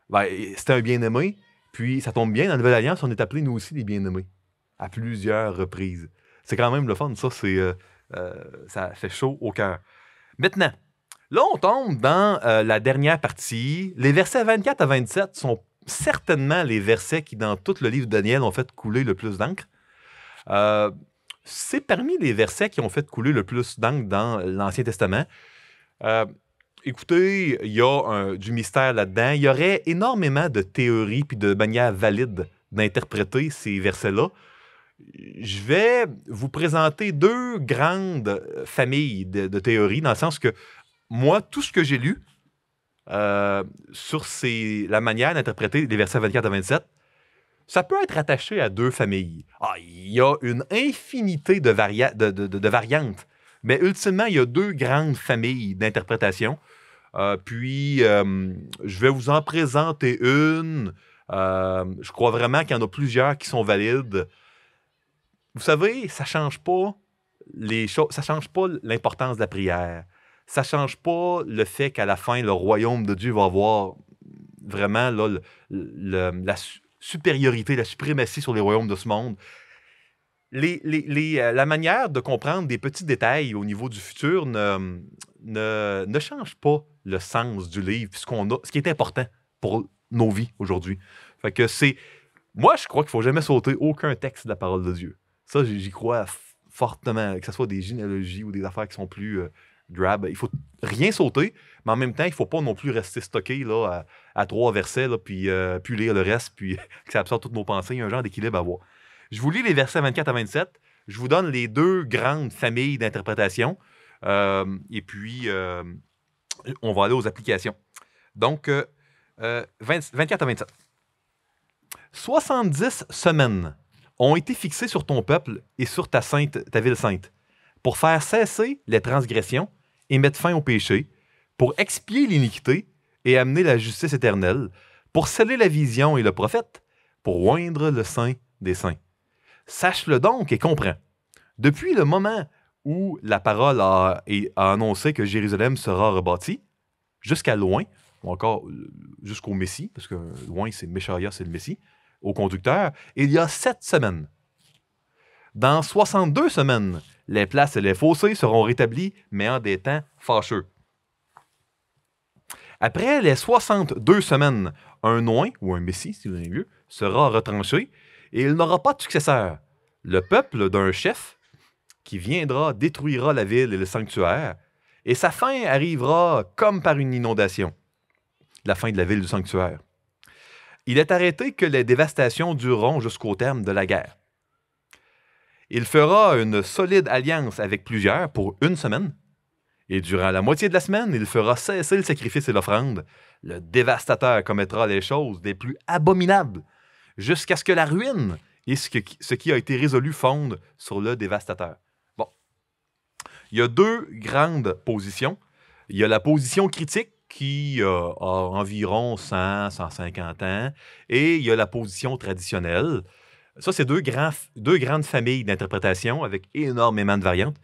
Ben, c'est un bien-aimé, puis ça tombe bien, dans la Nouvelle Alliance, on est appelés nous aussi des bien-aimés, à plusieurs reprises. C'est quand même le fun, ça, ça fait chaud au cœur. Maintenant, là, on tombe dans la dernière partie. Les versets 24 à 27 sont certainement les versets qui, dans tout le livre de Daniel, ont fait couler le plus d'encre. C'est parmi les versets qui ont fait couler le plus d'encre dans l'Ancien Testament. Écoutez, il y a du mystère là-dedans. Il y aurait énormément de théories puis de manières valides d'interpréter ces versets-là. Je vais vous présenter deux grandes familles de théories, dans le sens que moi, tout ce que j'ai lu sur la manière d'interpréter les versets 24 à 27, ça peut être attaché à deux familles. Il y a une infinité de variantes, mais ultimement, il y a deux grandes familles d'interprétation. Je vais vous en présenter une. Je crois vraiment qu'il y en a plusieurs qui sont valides. Vous savez, ça ne change pas les choses, ça change pas l'importance de la prière. Ça ne change pas le fait qu'à la fin, le royaume de Dieu va avoir vraiment là, la supériorité, la suprématie sur les royaumes de ce monde. La manière de comprendre des petits détails au niveau du futur ne change pas le sens du livre, ce qui est important pour nos vies aujourd'hui. Fait que moi, je crois qu'il ne faut jamais sauter aucun texte de la parole de Dieu. Ça, j'y crois fortement, que ce soit des généalogies ou des affaires qui sont plus drab. Il ne faut rien sauter, mais en même temps, il ne faut pas non plus rester stocké là, à 3 versets, là, puis lire le reste, puis que ça absorbe toutes nos pensées. Il y a un genre d'équilibre à avoir. Je vous lis les versets 24 à 27. Je vous donne les deux grandes familles d'interprétation. Et puis, on va aller aux applications. Donc, 24 à 27. 70 semaines ont été fixées sur ton peuple et sur ta ville sainte, pour faire cesser les transgressions et mettre fin au péché, pour expier l'iniquité et amener la justice éternelle, pour sceller la vision et le prophète, pour oindre le saint des saints. Sache-le donc et comprends. Depuis le moment où la parole a annoncé que Jérusalem sera rebâtie, jusqu'à loin, ou encore jusqu'au Messie, parce que loin, c'est Méchaïa, c'est le Messie, au conducteur, il y a 7 semaines. Dans 62 semaines, les places et les fossés seront rétablis, mais en des temps fâcheux. Après les 62 semaines, un oint, ou un Messie, si vous avez mieux, sera retranché, et il n'aura pas de successeur. Le peuple d'un chef qui viendra détruira la ville et le sanctuaire, et sa fin arrivera comme par une inondation. La fin de la ville du sanctuaire. Il est arrêté que les dévastations dureront jusqu'au terme de la guerre. Il fera une solide alliance avec plusieurs pour 1 semaine, et durant la moitié de la semaine, il fera cesser le sacrifice et l'offrande. Le dévastateur commettra les choses les plus abominables, jusqu'à ce que la ruine et ce qui a été résolu fondent sur le dévastateur. Bon. Il y a deux grandes positions. Il y a la position critique, qui a environ 100, 150 ans, et il y a la position traditionnelle. Ça, c'est deux grandes familles d'interprétation avec énormément de variantes.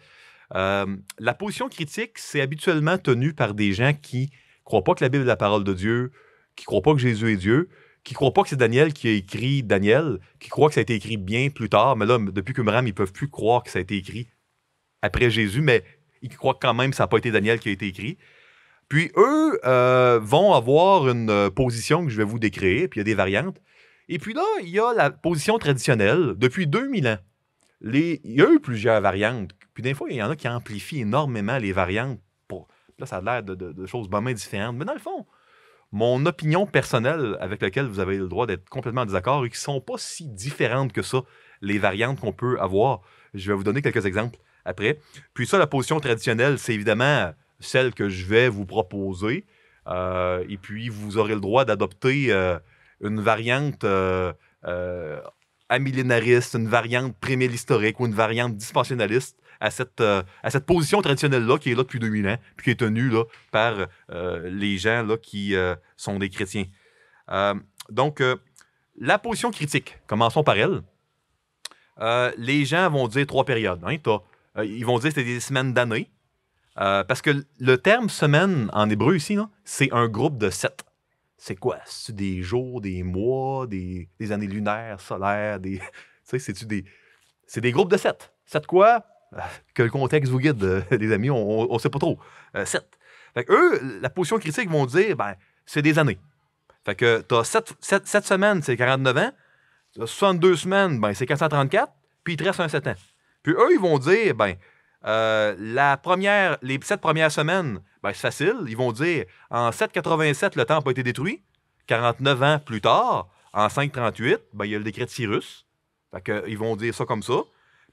La position critique, c'est habituellement tenu par des gens qui ne croient pas que la Bible est la parole de Dieu, qui ne croient pas que Jésus est Dieu, qui ne croient pas que c'est Daniel qui a écrit Daniel, qui croient que ça a été écrit bien plus tard, mais là, depuis Qumran, ils ne peuvent plus croire que ça a été écrit après Jésus, mais ils croient quand même que ça n'a pas été Daniel qui a été écrit. Puis eux vont avoir une position que je vais vous décrire, puis il y a des variantes. Et puis là, il y a la position traditionnelle depuis 2000 ans. Il y a eu plusieurs variantes. Puis des fois, il y en a qui amplifient énormément les variantes. Là, ça a l'air de choses vraiment différentes. Mais dans le fond, mon opinion personnelle avec laquelle vous avez le droit d'être complètement en désaccord et qui ne sont pas si différentes que ça, les variantes qu'on peut avoir. Je vais vous donner quelques exemples après. Puis ça, la position traditionnelle, c'est évidemment celle que je vais vous proposer. Et puis, vous aurez le droit d'adopter une variante amillénariste, une variante prémille historique ou une variante dispensionnaliste à cette position traditionnelle-là qui est là depuis 2000 ans puis qui est tenue là, par les gens là, qui sont des chrétiens. Donc, la position critique, commençons par elle. Les gens vont dire 3 périodes. Hein, ils vont dire que c'est des semaines d'années. Parce que le terme semaine en hébreu ici, là, c'est un groupe de 7. C'est quoi? C'est des jours, des mois, des années lunaires, solaires, des. Tu sais, c'est des groupes de 7. 7 quoi? Que le contexte vous guide, les amis, on ne sait pas trop. 7. Fait que eux, la position critique vont dire, ben, c'est des années. Fait que tu as 7 semaines, c'est 49 ans. Tu as 62 semaines, ben, c'est 434. Puis il te reste un 7 ans. Puis eux, ils vont dire, ben, les 7 premières semaines, ben, c'est facile. Ils vont dire, en 787, le temple a été détruit. 49 ans plus tard, en 538, ben, il y a le décret de Cyrus. Fait que, ils vont dire ça comme ça.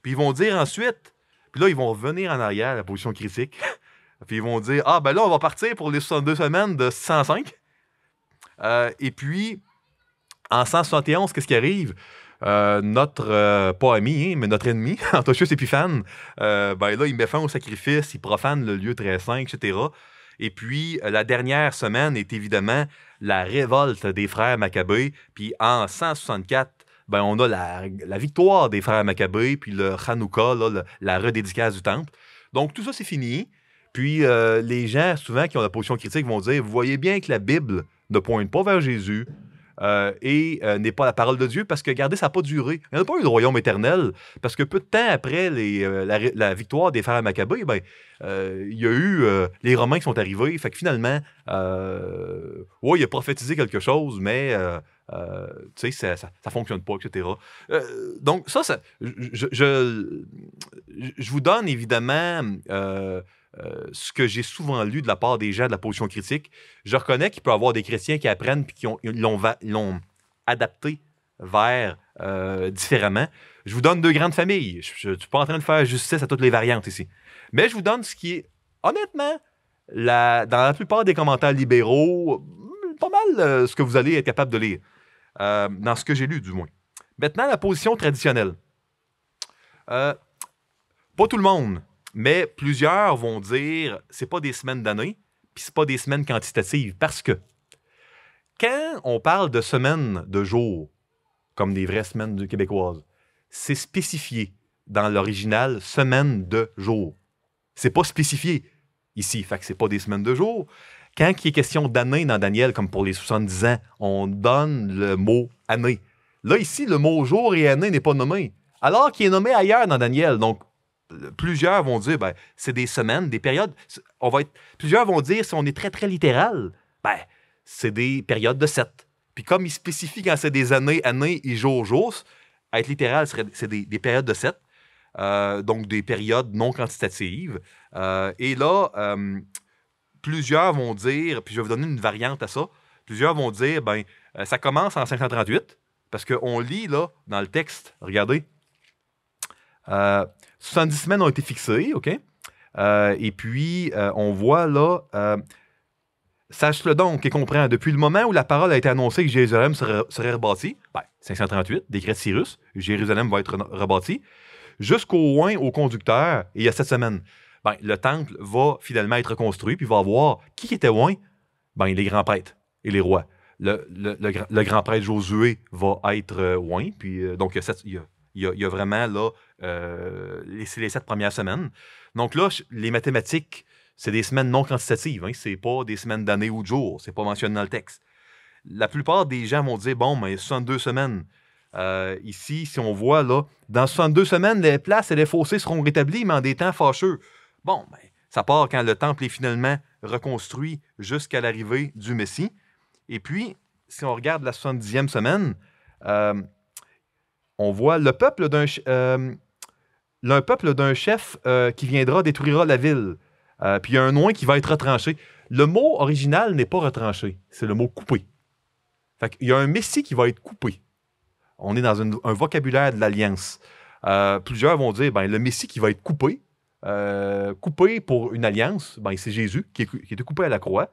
Puis ils vont dire ensuite, puis là, ils vont revenir en arrière à la position critique. Puis ils vont dire, ah, ben là, on va partir pour les 62 semaines de 605. Et puis, en 171, qu'est-ce qui arrive? Notre, pas ami, hein, mais notre ennemi, Antiochus Épiphane, ben là, il met fin au sacrifice, il profane le lieu très saint, etc. Et puis, la dernière semaine est évidemment la révolte des frères Maccabées. Puis en 164, ben, on a la victoire des frères Maccabées, puis le Hanouka, là, la redédicace du temple. Donc, tout ça, c'est fini. Puis, les gens, souvent, qui ont la position critique, vont dire, vous voyez bien que la Bible ne pointe pas vers Jésus et n'est pas la parole de Dieu, parce que, regardez, ça n'a pas duré. Il n'y a pas eu de royaume éternel, parce que peu de temps après la victoire des frères Maccabées, ben, il y a eu les Romains qui sont arrivés. Fait que finalement, ouais, il a prophétisé quelque chose, mais tu sais, ça ne fonctionne pas, etc. Donc, je vous donne évidemment ce que j'ai souvent lu de la part des gens de la position critique. Je reconnais qu'il peut y avoir des chrétiens qui apprennent et qui l'ont adapté vers différemment. Je vous donne 2 grandes familles. Je ne suis pas en train de faire justice à toutes les variantes ici. Mais je vous donne ce qui est, honnêtement, dans la plupart des commentaires libéraux, pas mal ce que vous allez être capable de lire. Dans ce que j'ai lu, du moins. Maintenant, la position traditionnelle. Pas tout le monde, mais plusieurs vont dire c'est pas des semaines d'année, puis c'est pas des semaines quantitatives, parce que quand on parle de semaines de jours, comme des vraies semaines québécoises, c'est spécifié dans l'original semaine de jours. C'est pas spécifié ici, fait que c'est pas des semaines de jours. Quand il est question d'année dans Daniel, comme pour les 70 ans, on donne le mot année. Là, ici, le mot jour et année n'est pas nommé, alors qu'il est nommé ailleurs dans Daniel. Donc, plusieurs vont dire, ben, c'est des semaines, des périodes. Plusieurs vont dire, si on est très, très littéral, ben, c'est des périodes de 7. Puis comme il spécifie quand c'est des années et jours, être littéral, c'est des périodes de 7. Donc, des périodes non quantitatives. Et là, plusieurs vont dire, puis je vais vous donner une variante à ça, plusieurs vont dire, ben, ça commence en 538, parce qu'on lit, là, dans le texte, regardez, 70 semaines ont été fixées, OK? Et puis, on voit, là, sache-le donc et comprends, depuis le moment où la parole a été annoncée que Jérusalem serait rebâtie, ben, 538, décret de Cyrus, Jérusalem va être rebâtie, jusqu'au oint au conducteur, et il y a 7 semaines. Ben, le temple va finalement être reconstruit, puis il va avoir qui était oint? Ben, les grands prêtres et les rois. Le grand prêtre Josué va être oint, puis donc il y a vraiment là, c'est les 7 premières semaines. Donc là, les mathématiques, c'est des semaines non quantitatives, hein, c'est pas des semaines d'années ou de jours, c'est pas mentionné dans le texte. La plupart des gens vont dire, bon, mais 62 semaines. Ici, si on voit, là, dans 62 semaines, les places et les fossés seront rétablis, mais en des temps fâcheux. Bon, ben, ça part quand le temple est finalement reconstruit jusqu'à l'arrivée du Messie. Et puis, si on regarde la 70e semaine, on voit le peuple d'un chef qui viendra détruira la ville. Puis il y a un oint qui va être retranché. Le mot original n'est pas retranché, c'est le mot coupé. Fait qu'il y a un Messie qui va être coupé. On est dans un vocabulaire de l'alliance. Plusieurs vont dire, ben, le Messie qui va être coupé, coupé pour une alliance, ben, c'est Jésus qui est coupé à la croix.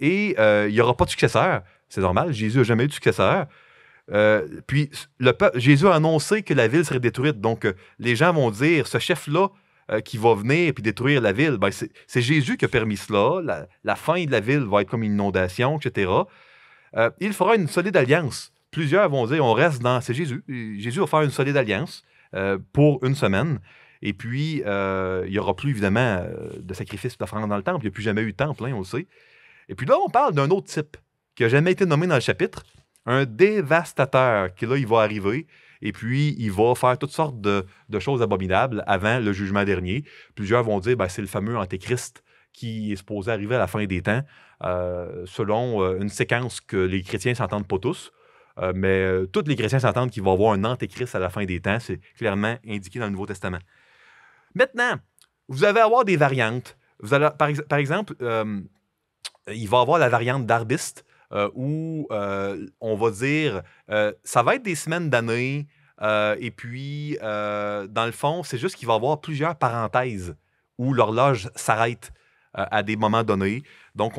Et il n'y aura pas de successeur. C'est normal, Jésus n'a jamais eu de successeur. Puis Jésus a annoncé que la ville serait détruite. Donc, les gens vont dire, ce chef-là qui va venir puis détruire la ville, ben, c'est Jésus qui a permis cela. La fin de la ville va être comme une inondation, etc. Il fera une solide alliance. plusieurs vont dire, on reste dans... C'est Jésus. Jésus va faire une solide alliance pour une semaine. Et puis, il n'y aura plus, évidemment, de sacrifice d'offrande dans le temple. Il n'y a plus jamais eu de temple, hein, on le sait. Et puis là, on parle d'un autre type qui n'a jamais été nommé dans le chapitre, un dévastateur, qui là, il va arriver, et puis il va faire toutes sortes de choses abominables avant le jugement dernier. Plusieurs vont dire, c'est le fameux Antéchrist qui est supposé arriver à la fin des temps, selon une séquence que les chrétiens ne s'entendent pas tous. Mais tous les chrétiens s'entendent qu'il va y avoir un Antéchrist à la fin des temps. C'est clairement indiqué dans le Nouveau Testament. Maintenant, vous allez avoir des variantes. Vous allez, par exemple, il va y avoir la variante d'Arbiste, où on va dire ça va être des semaines d'années, et puis, dans le fond, c'est juste qu'il va y avoir plusieurs parenthèses où l'horloge s'arrête à des moments donnés. Donc,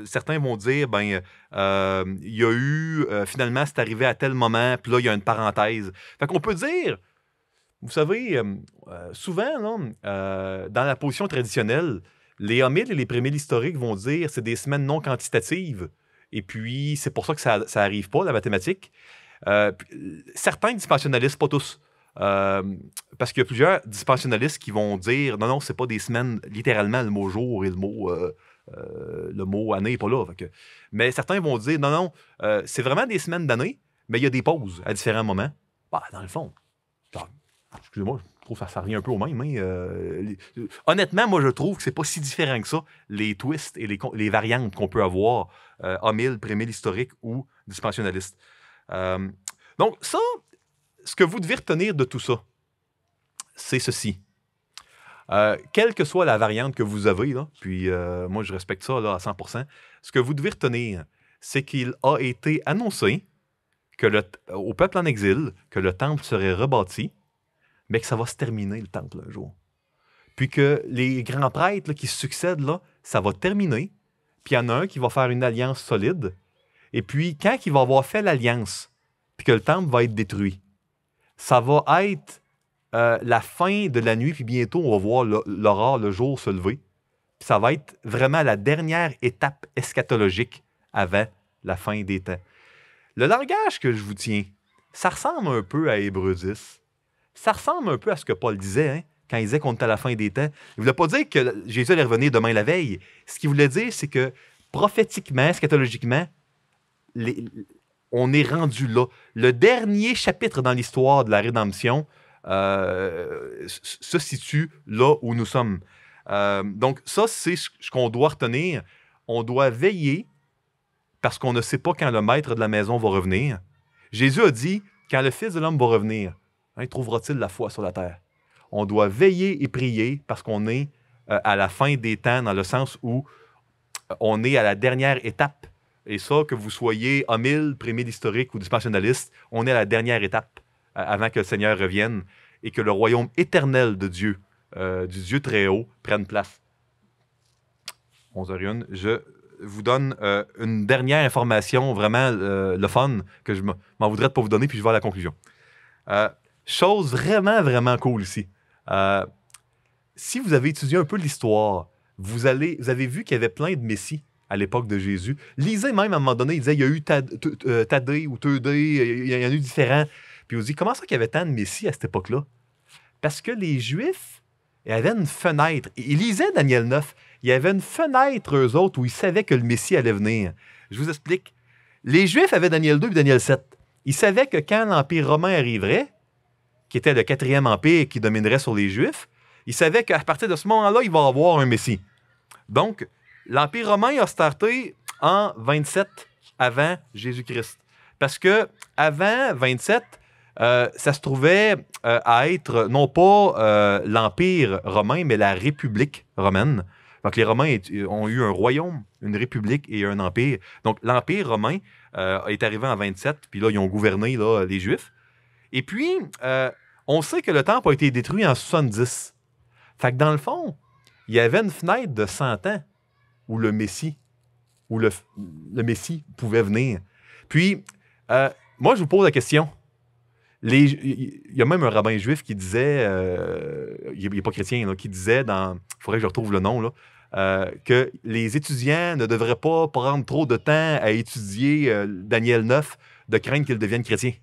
certains vont dire, il y a eu, finalement, c'est arrivé à tel moment, puis là, il y a une parenthèse. Fait qu'on peut dire, vous savez, souvent, là, dans la position traditionnelle, les homiles et les prémiles historiques vont dire c'est des semaines non quantitatives, et puis c'est pour ça que ça n'arrive pas, la mathématique. Certains dispensionnalistes, pas tous, parce qu'il y a plusieurs dispensionnalistes qui vont dire non, c'est pas des semaines, littéralement, le mot jour et le mot année n'est pas là. Mais certains vont dire non, c'est vraiment des semaines d'année, mais il y a des pauses à différents moments. Dans le fond, excusez-moi, je trouve que ça revient un peu au même. Honnêtement, moi, je trouve que c'est pas si différent que ça, les twists et les variantes qu'on peut avoir, homile, prémile, historique ou dispensionnaliste. Donc, ça, ce que vous devez retenir de tout ça, c'est ceci. Quelle que soit la variante que vous avez, là, puis moi, je respecte ça là, à 100%, ce que vous devez retenir, c'est qu'il a été annoncé au peuple en exil que le temple serait rebâti, mais que ça va se terminer, le temple, un jour. Puis que les grands prêtres là, qui se succèdent, là, ça va terminer, puis il y en a un qui va faire une alliance solide, et puis quand il va avoir fait l'alliance, puis que le temple va être détruit, ça va être la fin de la nuit, puis bientôt, on va voir l'aurore, le jour se lever. Puis ça va être vraiment la dernière étape eschatologique avant la fin des temps. Le langage que je vous tiens, ça ressemble un peu à Hébreux 10. Ça ressemble un peu à ce que Paul disait, hein, quand il disait qu'on était à la fin des temps. Il ne voulait pas dire que Jésus allait revenir demain la veille. Ce qu'il voulait dire, c'est que prophétiquement, eschatologiquement, on est rendu là. Le dernier chapitre dans l'histoire de la rédemption se situe là où nous sommes. Donc ça, c'est ce qu'on doit retenir. On doit veiller parce qu'on ne sait pas quand le maître de la maison va revenir. Jésus a dit, quand le Fils de l'homme va revenir, trouvera-t-il la foi sur la terre? On doit veiller et prier parce qu'on est à la fin des temps, dans le sens où on est à la dernière étape. Et ça, que vous soyez homile, prémile historique ou dispensionnaliste, on est à la dernière étape avant que le Seigneur revienne et que le royaume éternel de Dieu, du Dieu très haut, prenne place. 11h01, je vous donne une dernière information, vraiment le fun, que je m'en voudrais de pas vous donner, puis je vais à la conclusion. Chose vraiment, vraiment cool ici. Si vous avez étudié un peu l'histoire, vous avez vu qu'il y avait plein de messies à l'époque de Jésus. Lisez même, à un moment donné, il disait, il y a eu Thaddée ou Teudée, il y en a eu différents. Puis vous dites, comment ça qu'il y avait tant de messies à cette époque-là? Parce que les Juifs, ils avaient une fenêtre. Ils lisaient Daniel 9. Il y avait une fenêtre, eux autres, où ils savaient que le Messie allait venir. Je vous explique. Les Juifs avaient Daniel 2 et Daniel 7. Ils savaient que quand l'Empire romain arriverait, qui était le 4e empire qui dominerait sur les Juifs, ils savaient qu'à partir de ce moment-là, il va y avoir un Messie. Donc, l'Empire romain a starté en 27 avant Jésus-Christ. Parce que avant 27, ça se trouvait à être non pas l'Empire romain, mais la République romaine. Donc, les Romains ont eu un royaume, une république et un empire. Donc, l'Empire romain est arrivé en 27, puis là, ils ont gouverné là, les Juifs. Et puis, on sait que le temple a été détruit en 70. Fait que dans le fond, il y avait une fenêtre de 100 ans où le Messie, pouvait venir. Puis, moi, je vous pose la question. Il y a même un rabbin juif qui disait, il n'est pas chrétien, là, qui disait, il faudrait que je retrouve le nom, là, que les étudiants ne devraient pas prendre trop de temps à étudier Daniel 9 de craindre qu'ils deviennent chrétiens.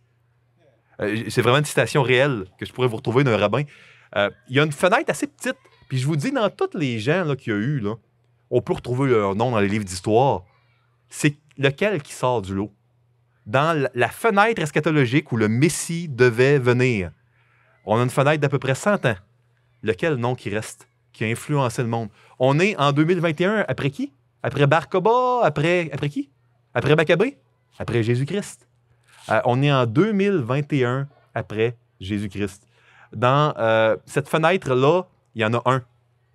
C'est vraiment une citation réelle que je pourrais vous retrouver d'un rabbin. Il y a une fenêtre assez petite, puis je vous dis, dans tous les gens là, qu'il y a eu, là, on peut retrouver leur nom dans les livres d'histoire. C'est lequel qui sort du lot? Dans la fenêtre eschatologique où le Messie devait venir, on a une fenêtre d'à peu près 100 ans. Lequel nom qui reste, qui a influencé le monde? On est en 2021, après qui? Après Bar Kokhba? Après qui? Après Maccabée? Après Jésus-Christ. On est en 2021 après Jésus-Christ. Dans cette fenêtre-là, il y en a un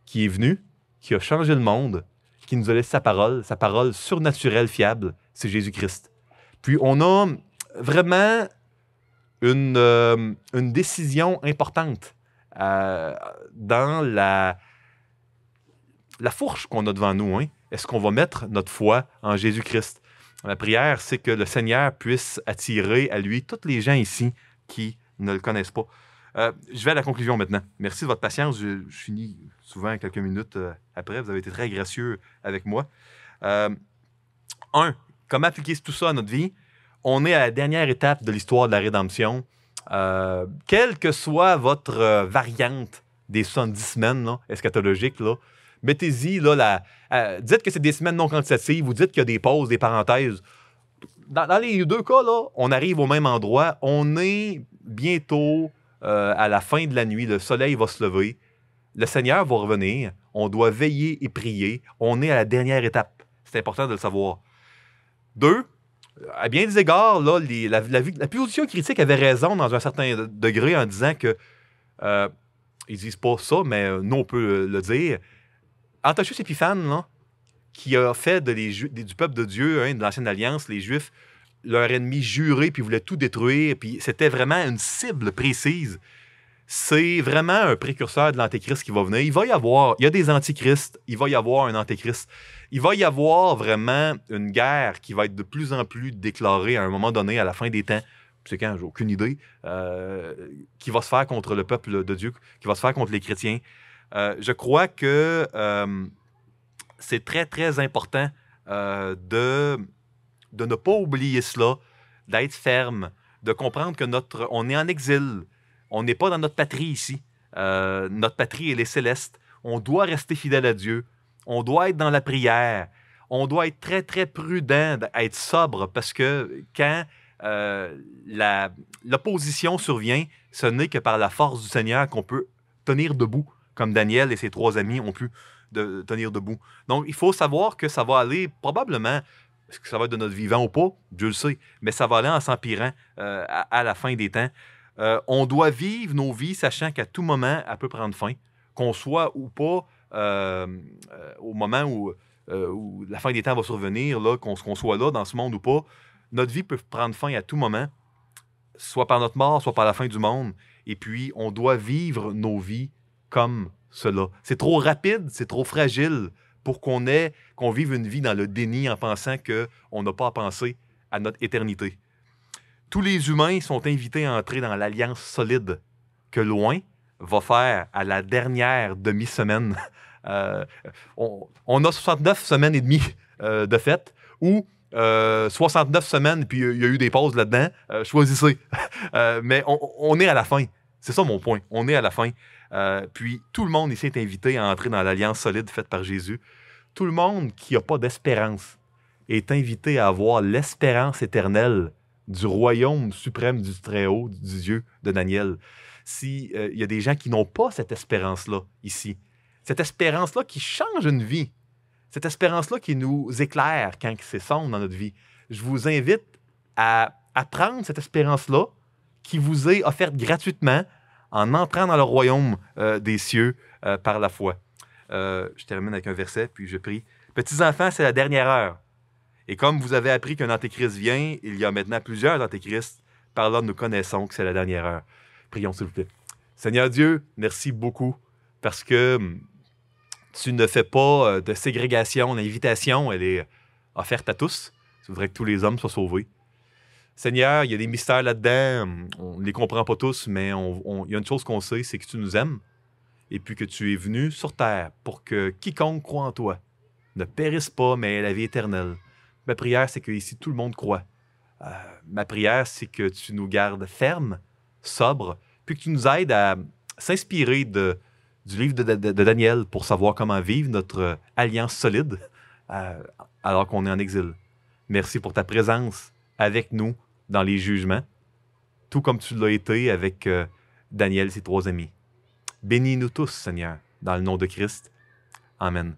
qui est venu, qui a changé le monde, qui nous a laissé sa parole surnaturelle, fiable, c'est Jésus-Christ. Puis on a vraiment une décision importante dans la fourche qu'on a devant nous. Hein? Est-ce qu'on va mettre notre foi en Jésus-Christ? Ma prière, c'est que le Seigneur puisse attirer à lui tous les gens ici qui ne le connaissent pas. Je vais à la conclusion maintenant. Merci de votre patience. Je finis souvent quelques minutes après. Vous avez été très gracieux avec moi. Comment appliquer tout ça à notre vie? On est à la dernière étape de l'histoire de la rédemption. Quelle que soit votre variante des 70 semaines là, eschatologiques, là, mettez-y, là, dites que c'est des semaines non quantitatives, vous dites qu'il y a des pauses, des parenthèses. Dans les deux cas, là, on arrive au même endroit. On est bientôt à la fin de la nuit. Le soleil va se lever. Le Seigneur va revenir. On doit veiller et prier. On est à la dernière étape. C'est important de le savoir. 2, à bien des égards, là, la position critique avait raison dans un certain degré en disant que ils disent pas ça, mais nous, on peut le dire. Antiochus Épiphane, là, qui a fait du peuple de Dieu, hein, de l'Ancienne Alliance, les Juifs, leur ennemi juré, puis voulait tout détruire, puis c'était vraiment une cible précise. C'est vraiment un précurseur de l'Antéchrist qui va venir. Il y a des antichrists, il va y avoir un Antéchrist. Il va y avoir vraiment une guerre qui va être de plus en plus déclarée à un moment donné, à la fin des temps. C'est quand, j'ai aucune idée, qui va se faire contre le peuple de Dieu, qui va se faire contre les chrétiens. Je crois que c'est très, très important de ne pas oublier cela, d'être ferme, de comprendre que on est en exil. On n'est pas dans notre patrie ici. Notre patrie, elle est céleste. On doit rester fidèle à Dieu. On doit être dans la prière. On doit être très, très prudent, être sobre, parce que quand l'opposition survient, ce n'est que par la force du Seigneur qu'on peut tenir debout, comme Daniel et ses 3 amis ont pu tenir debout. Donc, il faut savoir que ça va aller probablement, est-ce que ça va être de notre vivant ou pas? Dieu le sait, mais ça va aller en s'empirant à la fin des temps. On doit vivre nos vies sachant qu'à tout moment, elle peut prendre fin, qu'on soit ou pas au moment où la fin des temps va survenir, là, qu'on soit là dans ce monde ou pas. Notre vie peut prendre fin à tout moment, soit par notre mort, soit par la fin du monde. Et puis, on doit vivre nos vies comme cela. C'est trop rapide, c'est trop fragile pour qu'on vive une vie dans le déni en pensant qu'on n'a pas à penser à notre éternité. Tous les humains sont invités à entrer dans l'alliance solide que Loin va faire à la dernière demi-semaine. On a 69 semaines et demie de fête, ou 69 semaines, puis il y a eu des pauses là-dedans. Choisissez. Mais on est à la fin. C'est ça mon point. On est à la fin. Puis tout le monde ici est invité à entrer dans l'alliance solide faite par Jésus. Tout le monde qui n'a pas d'espérance est invité à avoir l'espérance éternelle du royaume suprême du Très-Haut, du Dieu de Daniel. S'il y a des gens qui n'ont pas cette espérance-là ici, cette espérance-là qui change une vie, cette espérance-là qui nous éclaire quand c'est sombre dans notre vie, je vous invite à prendre cette espérance-là qui vous est offerte gratuitement en entrant dans le royaume des cieux par la foi. Je termine avec un verset, puis je prie. « Petits enfants, c'est la dernière heure. Et comme vous avez appris qu'un antéchrist vient, il y a maintenant plusieurs antéchrists. Par là, nous connaissons que c'est la dernière heure. » Prions, s'il vous plaît. Seigneur Dieu, merci beaucoup parce que tu ne fais pas de ségrégation. L'invitation, elle est offerte à tous. Tu voudrais que tous les hommes soient sauvés. Seigneur, il y a des mystères là-dedans. On ne les comprend pas tous, mais il y a une chose qu'on sait, c'est que tu nous aimes et puis que tu es venu sur terre pour que quiconque croit en toi ne périsse pas, mais ait la vie éternelle. Ma prière, c'est que ici tout le monde croit Ma prière, c'est que tu nous gardes fermes, sobres, puis que tu nous aides à s'inspirer du livre de Daniel pour savoir comment vivre notre alliance solide euh, alors qu'on est en exil. Merci pour ta présence avec nous dans les jugements, tout comme tu l'as été avec Daniel et ses 3 amis. Bénis-nous tous, Seigneur, dans le nom de Christ. Amen.